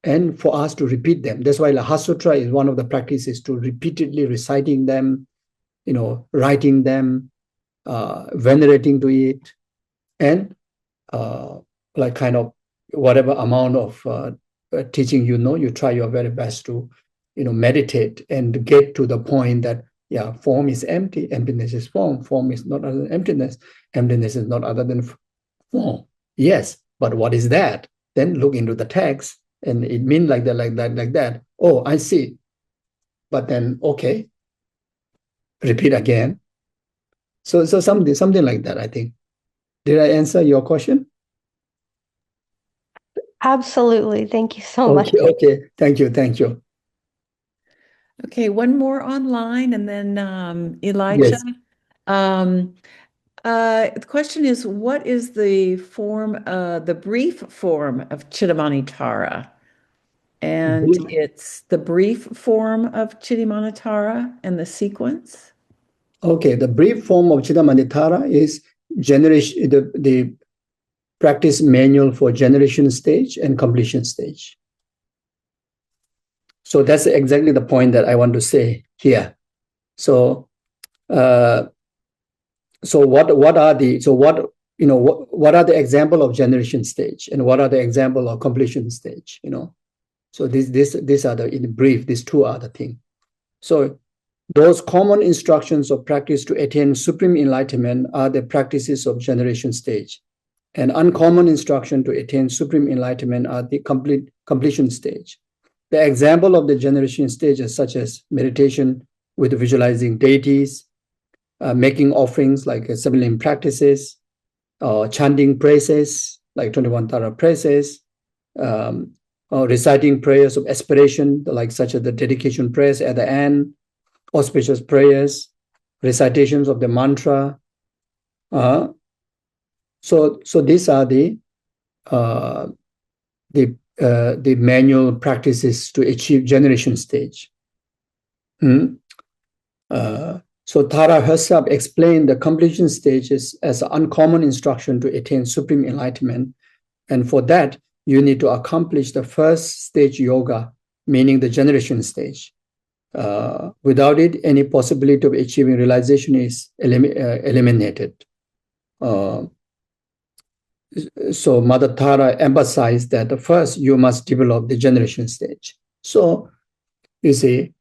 and for us to repeat them. That's why the Heart Sutra is one of the practices, to repeatedly reciting them, writing them, venerating to it, and like kind of whatever amount of teaching you try your very best to meditate and get to the point that form is empty, emptiness is form is not other than emptiness is not other than form. Yes, but what is that? Then look into the text, and it means like that. Oh, I see. But then, okay, repeat again. So something like that, I think. Did I answer your question? Absolutely. Thank you so much. Okay. Thank you. Okay, one more online, and then Elijah. Yes. The question is, what is the brief form of Cittamani Tara? And it's the brief form of Cittamani Tara and the sequence. Okay, the brief form of Cittamani Tara is the practice manual for generation stage and completion stage. So that's exactly the point that I want to say here. So, what are the example of generation stage, and what are the example of completion stage? So these are in brief. These two are the thing. So those common instructions of practice to attain supreme enlightenment are the practices of generation stage, and uncommon instruction to attain supreme enlightenment are the completion stage. The example of the generation stages, such as meditation with visualizing deities, making offerings like sublime practices, chanting praises like 21 Tara praises, reciting prayers of aspiration, like such as the dedication prayers at the end, auspicious prayers, recitations of the mantra. So these are the manual practices to achieve generation stage. So Tara herself explained the completion stages as an uncommon instruction to attain supreme enlightenment. And for that, you need to accomplish the first stage yoga, meaning the generation stage. Without it, any possibility of achieving realization is eliminated. So Mother Tara emphasized that first you must develop the generation stage. So you see,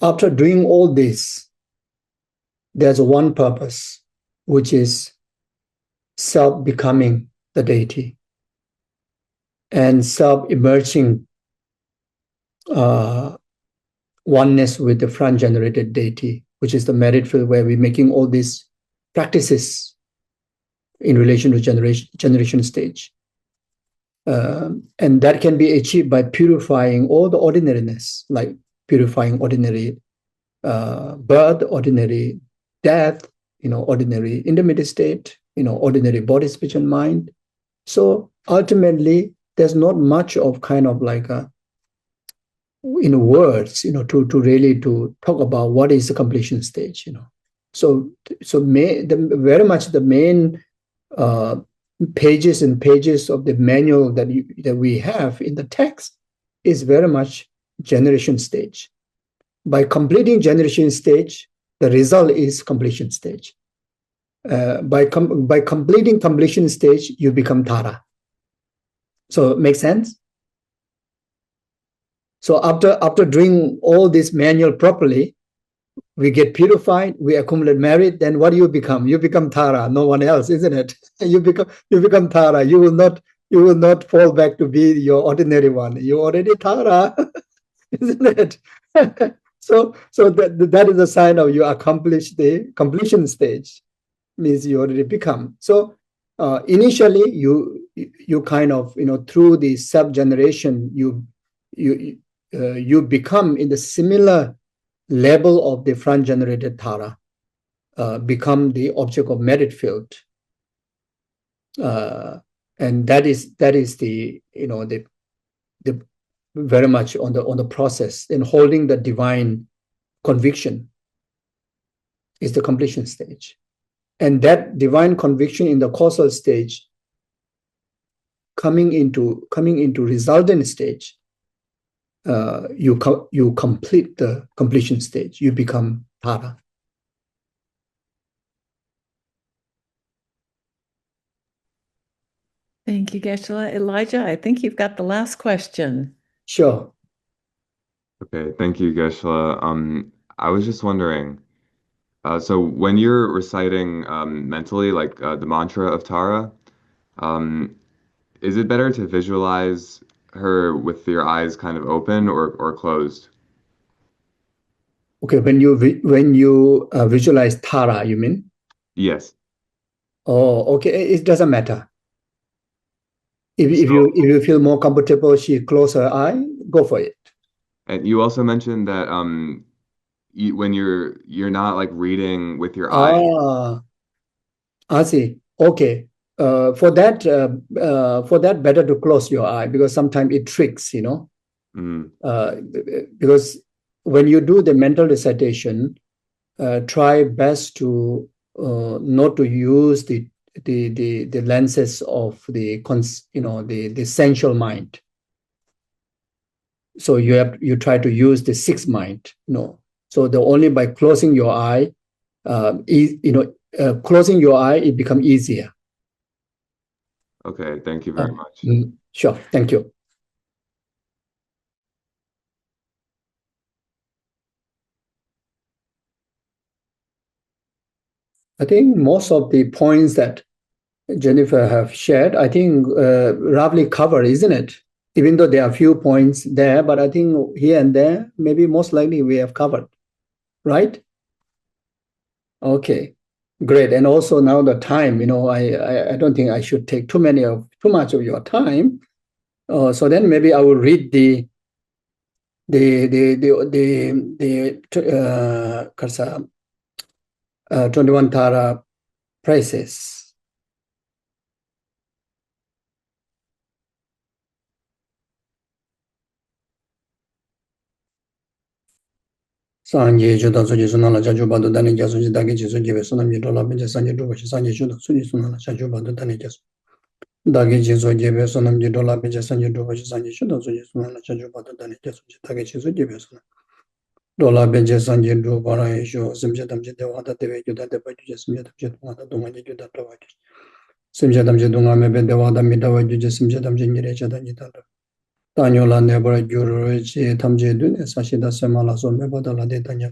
after doing all this, there's one purpose, which is self-becoming the deity and self-emerging oneness with the front-generated deity, which is the merit field where we're making all these practices in relation to generation stage. And that can be achieved by purifying all the ordinariness, like purifying ordinary birth, ordinary death, ordinary intermediate state, ordinary body, speech, and mind. So ultimately, there's not much of kind of like words, to really to talk about what is the completion stage, So very much the main pages and pages of the manual that we have in the text is very much generation stage. By completing generation stage, the result is completion stage. By completing completion stage, you become Tara. So it makes sense? So after doing all this manual properly, we get purified, we accumulate merit, then what do you become? You become Tara, no one else, isn't it? You become Tara. You will not fall back to be your ordinary one. You're already Tara, isn't it? So that is a sign of you accomplish the completion stage, means you already become. So initially you kind of through the self-generation you become in the similar level of the front-generated Tara, become the object of merit field, and that is the the very much on the process. And holding the divine conviction is the completion stage, and that divine conviction in the causal stage coming into resultant stage, you complete the completion stage. You become Tara. Thank you, Geshe-la. Elijah, I think you've got the last question. Sure. Okay, thank you, Geshe-la. I was just wondering, so when you're reciting mentally, like the mantra of Tara, is it better to visualize her with your eyes kind of open or closed? Okay, when you visualize Tara, you mean? Yes. Oh, okay. It doesn't matter. If you feel more comfortable, she close her eye, go for it. And you also mentioned that when you're not like reading with your eyes. I see. Okay. For that, better to close your eye, because sometimes it tricks, because when you do the mental recitation, try best to not to use the lenses of the sensual mind. So you try to use the sixth mind. So the only by closing your eye, closing your eye, it becomes easier. Okay, thank you very much. Sure, thank you. I think most of the points that Jennifer have shared, I think roughly covered, isn't it? Even though there are a few points there, but I think here and there, maybe most likely we have covered, right? Okay, great. And also now the time, I don't think I should take too much of your time. So then maybe I will read the 21 Tara praises. Sanje Juda Suji Sunala Jajubadu Dani Jasuji Dagi Jisu Jive Sunam Jidola Benja Sanje Dubashi Sanje Juda Suji Sunala Jajubadu Dani Jasu Dagi Jisu Jive Sunam Jidola Benja Sanje Dubashi Sanje Juda Suji Sunala Jajubadu Dani Jasu Dagi Jisu Jive Sunam Dola Benja Sanje Dubara Isho Simja Damji Devada Deve Juda Deva Juja Simja Damji Dumada Dumani Juda Davaji Simja Damji Dunga Mebe Devada Midawa Juja Simja Damji Nirecha Danji Dada Tanyola Nebra Juru Tamji Dune Sashida Semala So Mebada La De Danya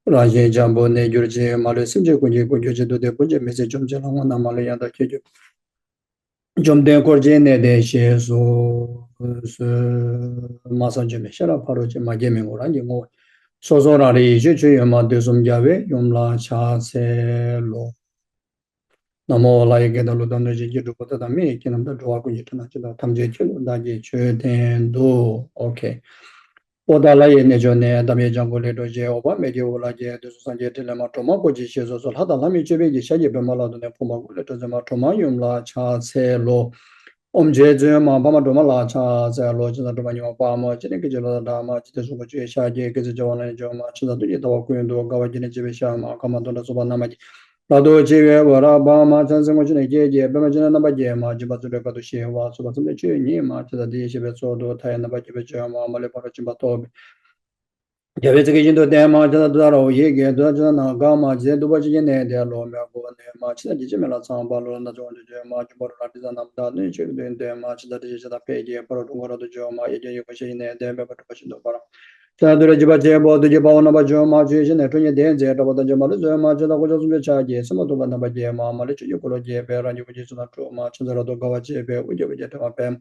Raje Jambo Ne Jurje Male Simje Kunje Kunje De Kunje Mese Jumje Lama Male Yanda Keju Jumde Korje Ne De She So Masa Jeme Shara Paroje Mageme Orange Mo Sozo Rari Juju Yama De Sumjave Yumla Cha Se Lo Namo La Yegeda Ludan Jiru Kota Me Kinam Da Dwa Kunje Tana Chida Tamje Chulu Daji Chue Ten Do Okay Odala ye nejone dame jangole doje oba meje ola je de sanje telema toma koji shezo sol hada lami chebe je shaje be mala do ne poma gule to zama toma yumla cha se lo omje je ma ba ma do mala cha se lo jina do ma nyoma ba ma jine ke jelo da ma jite so je shaje ke je jona je ma chida do je do ko ndo ga wa jine je sha ma kama do da so ba na ma Lado Jive Vara Bama Tanzimojine Jeje, Bemajina Nabaje, Majiba Zureka to Shewa, so the Chini, March the Dishibe Sodo, Tai Nabaji Jama, Maliparachimbatobi. Javitikin to Dama Jadaro, Yege, Dajana, Gama, Zedubajine, their Lomia, March the Jimela Sambalo, and the John March Boratizan of Dani, children, the March that is the page, Porto de Joma, Yajin, the Bepatapashin. Sadura Jibaje about the Jabana Bajoma, Jason, and 20 days about the Jamal, Maja, the charges, some of the Banabajama, Malichu, Yukoloje, and you just not too much, the Rodogawaje, which you get up them.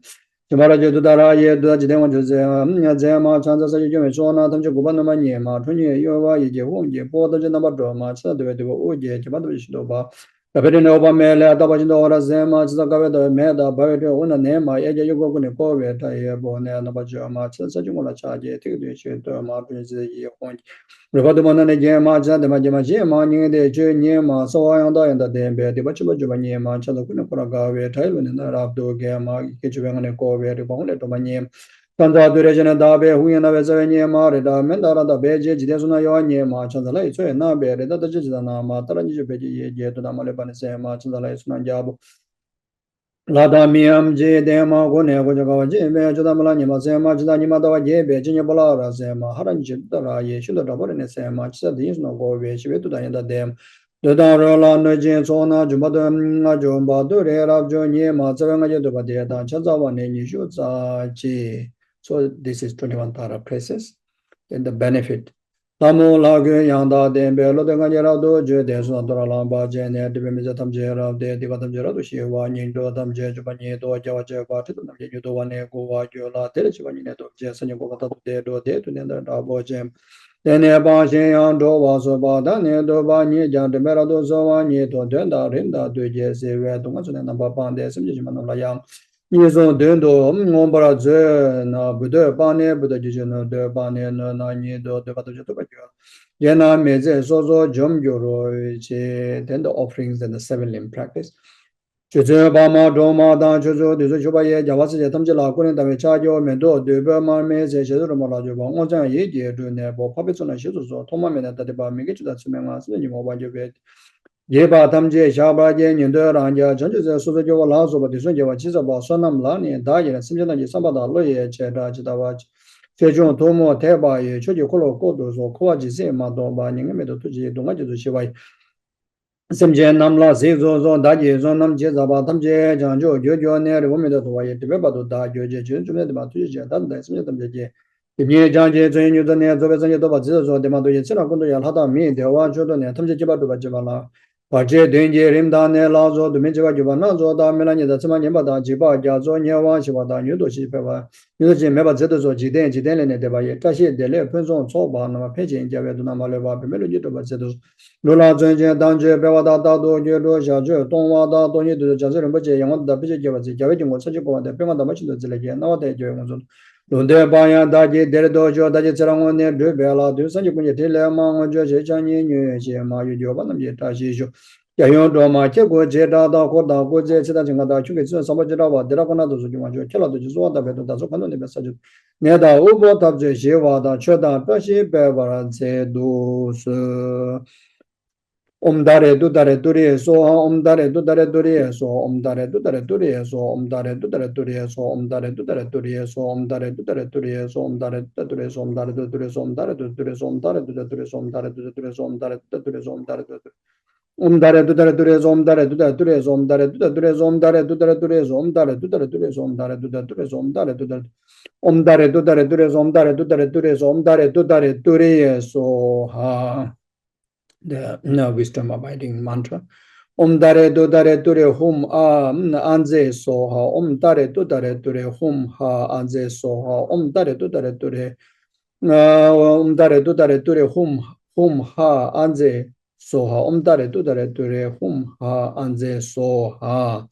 Jamaraja Dara, Dajama, Zama, Chanza, Jona, Tanjo Gubanamania, 20 Yova, Yewon, Boda Janabadoma, Sadua, Uji, Jabadishdoba. Kaperino Mele, Tabajindora, Zema, Zagaveda, Meda, Barrio, Una Nema, Eja Yugo Nipove, Tayabone, Nabajama, Sajumula Charge, Tigrish, Martins, Point. Revadamana Jema, the Majama Jema, the Jema, so I under the Dembe, the Bachubajama, Chalakuna Praga, Thailand, and Rabdo Gama, Kitchuan, Kove, the Bonnet of my name. Tanda duration da be hu na be se nye ma re da men da ra da be je ji de su na yo nye ma cha da lai chue na be re da da ji da na ma ta ra ji be ji ye je to da ma le ba ne se ma cha da lai su na ja bu la da mi am je de ma go ne go ja ga je be cha da ma la ni ma se ma cha da ni ma da wa je be ji nye ba la ra se ma ha ran ji da ra ye shu da ba re ne se ma cha da yi no go be shi be to da ya da de de da ra la ne je so na ju ma de na ju ba do re ra jo nye ma za nga je do ba de da cha za wa ne ni shu za ji. So this is 21 Tara places. Then the benefit. Tamo lage yanda den belo de ngajera do je de so dora lamba je ne de me jatam je ra de divatam je ra do she wa nyin do tam je ju bani do ja wa je ba ti do je do wa ne go wa jo la de chi bani ne do je san go ta de do de tu ne da bo je de ne ba shin yang do wa so ba da ne do ba ni ja de me ra do so wa ni do de da rin da do je se we do ma so ne na ba pa de sim je ma na la yang Nizon dendo ngombara ze na bude bane bude jijeno de bane na ni do de bato jeto bajo. Yena meze sozo jom yoro che then the offerings and the seven limb practice. Chuzo bama doma dan chuzo de chuba ye jawasi je tamje la kunen da cha jo me do de ba ma me ze che do ma la jo ba ngo jan ye je do ne bo pa pe so na shi so to ma me na da de ba me ge chu da chume ma se ni mo ba je be Yeba Tamje, Shabaje, Nindo Ranja, Janju, Sujo, Lazo, but the Sunja, Chisaba, Sonam Lani, and Dayan, Simjana, Sambada, Loye, Cheda, Chitawach, Fejon, Tomo, Teba, Chojo, Kolo, Kodos, or Koaji, Madon, Banning, Tuji, Domaji, Shivai. Simje Namla, Zizo, Daji, Zonam, Jezaba, Tamje, Janjo, Jojo, Neri, Women of Wayet, Bebado, Dajo, Juju, Matuja, Danda, Simjam. If Janje, you the near the Vezan of Zizo, the Madu Yetsina, Hada, me, the Wajo, the Tamje Jibadu Bajabala. Pache Denje Rimdane Lazo, the Mijiva Juvanazo, the Melania, the Samaniba, Jiba, Jazo, Nyawa, Shivada, Yudoshi Peva, Yudoshi Meba Zeto, Jiden, Jiden, Debay, Tashi, Dele, Penson, Soba, Nama Page, Javaduna Maleva, Melody to Bazetos, Lula Zanje, Danje, Bevada, Dado, Jodo, Jajo, Tonwada, Tony, the Jazzer, Baje, Yamada, the Pije, Javadin was such a point, the Pema, the Machin, the Zelagan, nowadays, Johnson. Lunde Baya, Daji, Deredojo, Daji Serangone, Dubella, do such a point, Telema, Joshi, Chani, New Yama, Yobanam, Tashi. 야요 도마 제고 제다다 고다 고제 제다 증가다 주게 저 서버지라와 데라고나도 주기만 켈라도 주소다 배도 다소 간도네 메시지 내다 오버 답제 제와다 쳐다 다시 배바라 제도스 옴다레 두다레 두리에서 옴다레 두다레 두리에서 옴다레 두다레 두리에서 옴다레 두다레 두리에서 옴다레 두다레 두리에서 옴다레 두다레 두리에서 옴다레 두다레 두리에서 옴다레 두다레 두리에서 옴다레 두다레 두리에서 옴다레 두다레 두리에서 옴다레 두다레 두리에서 옴다레 두다레 Omdare dudare durez omdare dudare durez omdare dudare durez omdare dudare durez omdare dudare durez omdare dudare durez omdare dudare omdare dudare durez omdare dudare durez omdare dudare durez so ha the wisdom abiding mantra omdare dudare dure hum anze so ha omdare dudare dure hum ha anze so ha omdare dudare dure omdare dudare dure hum ha anze soha omdare dudare dure hum ha anze soha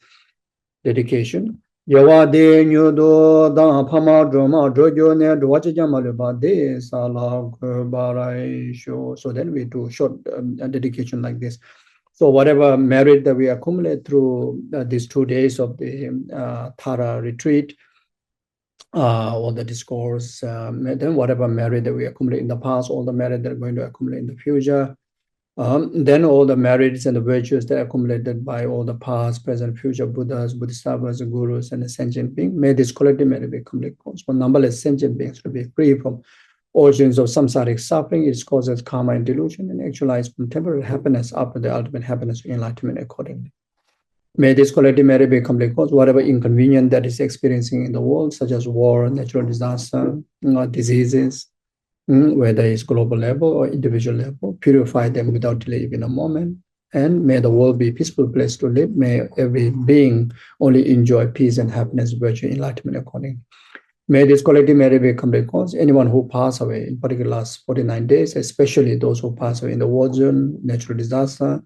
dedication yawa de nyudo da phama drama jojo ne dwache jamale ba de sala barai sho. So then we do short dedication like this. So whatever merit that we accumulate through these 2 days of the Tara retreat, all the discourse, then whatever merit that we accumulate in the past, all the merit that we're going to accumulate in the future, then all the merits and the virtues that are accumulated by all the past, present, future Buddhas, Bodhisattvas, Gurus, and the sentient beings, may this collective merit be complete cause for numberless sentient beings to be free from origins of samsaric suffering, its causes karma and delusion, and actualize from temporary happiness after the ultimate happiness and enlightenment accordingly. May this collective merit be complete cause whatever inconvenience that is experiencing in the world, such as war, natural disaster, diseases, whether it's global level or individual level, purify them without delay even a moment. And may the world be a peaceful place to live. May every being only enjoy peace and happiness, virtue, enlightenment accordingly. May this collective merit be complete cause. Anyone who passed away, in particular last 49 days, especially those who passed away in the war zone, natural disaster,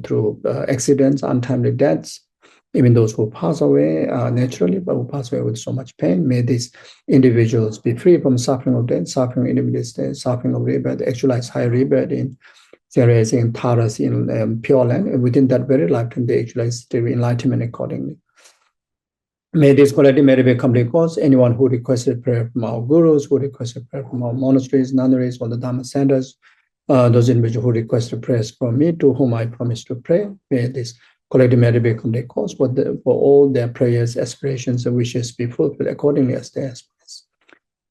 through accidents, untimely deaths, even those who pass away naturally, but who pass away with so much pain, may these individuals be free from suffering of death, suffering in immediate state, suffering of rebirth, actualize high rebirth in in Taras in Pure Land, and within that very lifetime, they actualize the enlightenment accordingly. May this collective merit be complete cause. Anyone who requested prayer from our gurus, who requested prayer from our monasteries, nunneries, or the Dharma centers, those individuals who requested prayers from me, to whom I promise to pray, may this collective merit be complete cause for all their prayers, aspirations, and wishes be fulfilled accordingly as they aspire.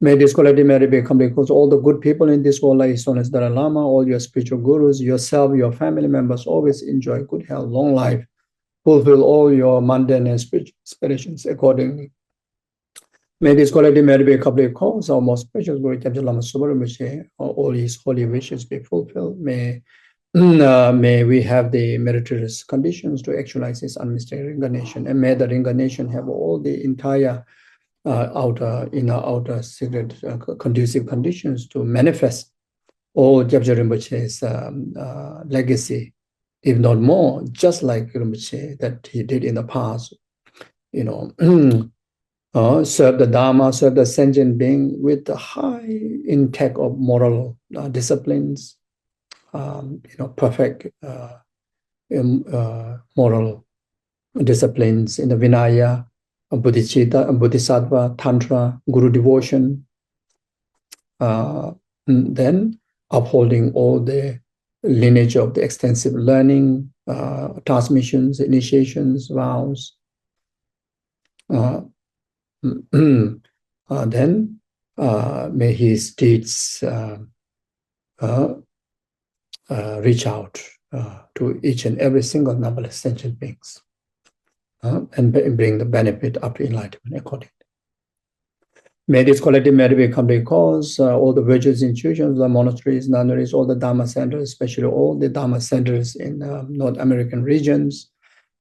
May this collective merit be complete cause all the good people in this world, like His Holiness Dalai Lama, all your spiritual gurus, yourself, your family members, always enjoy good health, long life, fulfill all your mundane and spiritual aspirations accordingly. May this collective merit be complete cause our most precious Guru Tenzin Lama Subaru, all his holy wishes be fulfilled. May we have the meritorious conditions to actualize this unmistakable reincarnation, and may the reincarnation have all the entire outer secret conducive conditions to manifest all Gyabja Rinpoche's legacy, if not more, just like Rinpoche that he did in the past. Serve the Dharma, serve the sentient being with the high intake of moral disciplines, perfect moral disciplines in the Vinaya, Bodhicitta, Bodhisattva, Tantra, Guru devotion, then upholding all the lineage of the extensive learning, transmissions, initiations, vows. Then may his deeds reach out to each and every single numberless sentient beings and bring the benefit up to enlightenment accordingly. May this collective merit be complete cause all the religious institutions, the monasteries, nunneries, all the Dharma centers, especially all the Dharma centers in North American regions,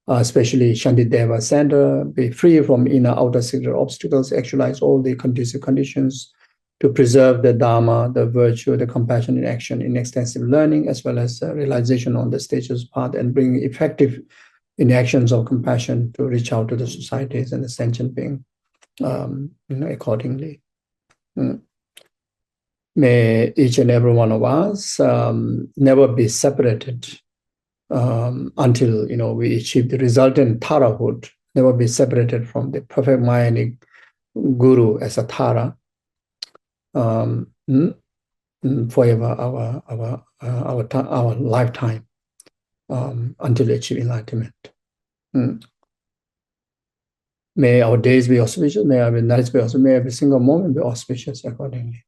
especially Shantideva Center, be free from inner outer secret obstacles, actualize all the conducive conditions to preserve the Dharma, the virtue, the compassion in action in extensive learning, as well as realization on the stages path, and bring effective in actions of compassion to reach out to the societies and the sentient being accordingly. May each and every one of us never be separated until we achieve the resultant Tarahood, never be separated from the perfect mind Guru as a Tara. Forever our lifetime, until achieve enlightenment. May our days be auspicious, may our nights be auspicious, may every single moment be auspicious accordingly.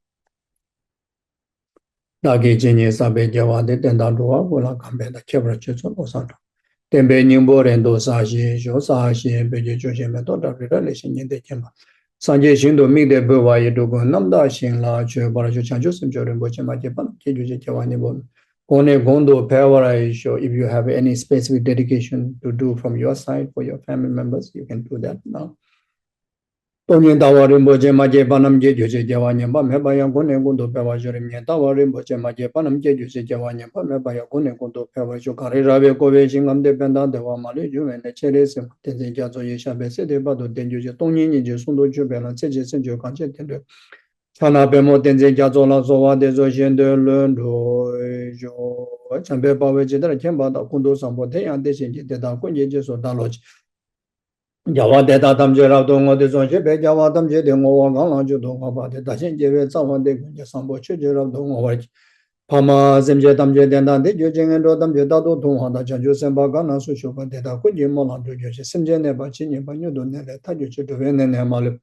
Nagi Jinyi Sabe Jawade Tendandua, Wula Kambe, the Kebra Church of Osaka. Tembe Nimbo and Dosashi, Josashi, Beji Jojimeto, the relation in the Kemba. Sanje Shindo meet the Buwa Yedogo, Namda Shin La, Barajo Chanjus and Jordan Bochema Japan, Kiju Jawani. Kone Gondo Power show. If you have any specific dedication to do from your side for your family members, you can do that now. Tonyin Tawarim Boje Maje Panam Jeju Jawanyamba, Mebaya Gone Gondo Power Jorim Tawarim Boje Maje Panam Jeju Jawanyamba, Mebaya Gone Gondo Power Jokari Rabe Koveshing am dependent de Wamali Ju and the Cheres and Tenzin Jazo Yeshabe Sede Bado Denju Tonyin Jusundo Jubel and Sejes and Jokan. Chana Bemo Tenzin Jazola Zoa de Zojen de Lundo Jo Chambe Bawe Jedra Kemba Kundo Sambote and Desin de Kunje Jeso Daloj. Jawa de Datam Jera Dongo de Zonje, Jawadam Jedemo Galan Judonga Bade, Dasin Jeve Sawan de Gunja Sambo Chujera Dongo. Pama Zemjetam Jedana de Jujing and Rodam Jedado Donga, Janju Sembagana Sushoka de Kunji Molan to Joshi, Simjene Bachini Banyudon, Tajuchu to Venemal.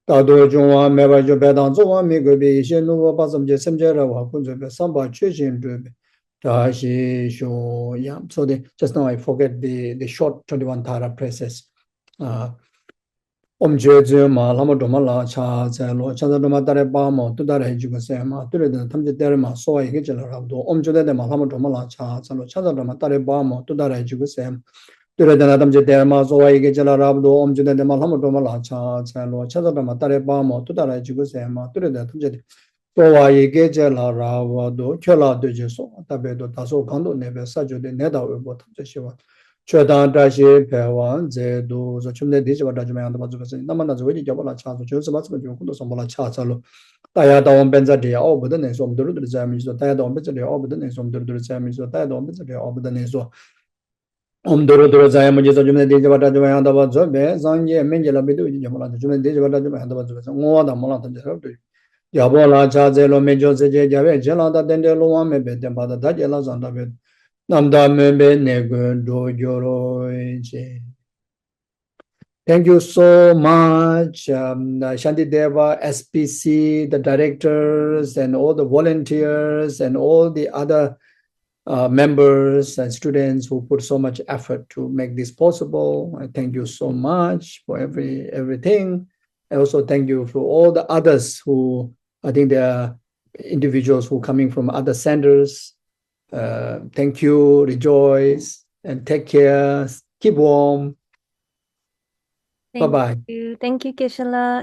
Tado Jua Meva Jobedan Zoa Migobi, Shenu Basam Jesemjera, Kunzo, Samba Chujin Drube. Tashi Sho Yam. So just now I forget the short 21 Tara process. Jeju Ma Lama Domala Cha Zelo, Chadama Dare Bamo, Tudare Jugosema, Turid, Tamji Derma, Soy Hijel, Jude de Malama Domala Cha, Chadama Dare Bamo, Tudare Jugosem, Turid and Adamji Derma, Soy Hijel Rabdo, Jude de Malama Domala Cha, Zelo, Chadama Dare Bamo, Tudare Jugosema, Turid, Tamji. Soy Hijel Rabdo, Chola de Jeso, Tabedo, Taso Kando, Neve, Sajo de Neda, what Shiva. Chodan Dashi Pewan, Zedu, the Chumne Dijava Dajman, the Mazuka, Namana Zodi Jabala Chas, Joseph Kundo Sambola Chasalo, Tayadon Benzadia, over the name of the Rudzamis, the Tayadon Benzadia, over the name of the Rudzamis, the Tayadon Benzadia, over the name of the Rudzamis, the Jumne Dijava Dajman, the Vazobe, Zanye, Mengela Bidu, Jamala, the Jumne Dijava Dajman, the Vazoka, more than Molata. Yabola Chazelo Major Jave, Jelada Dendelo, maybe the Bada Dajala Zandavid. Thank you so much, Shantideva, SPC, the directors, and all the volunteers, and all the other members and students who put so much effort to make this possible. I thank you so much for everything. I also thank you for all the others who, I think there are individuals who are coming from other centers. Thank you, rejoice, and take care. Keep warm. Bye-bye. Thank you, Geshe-la.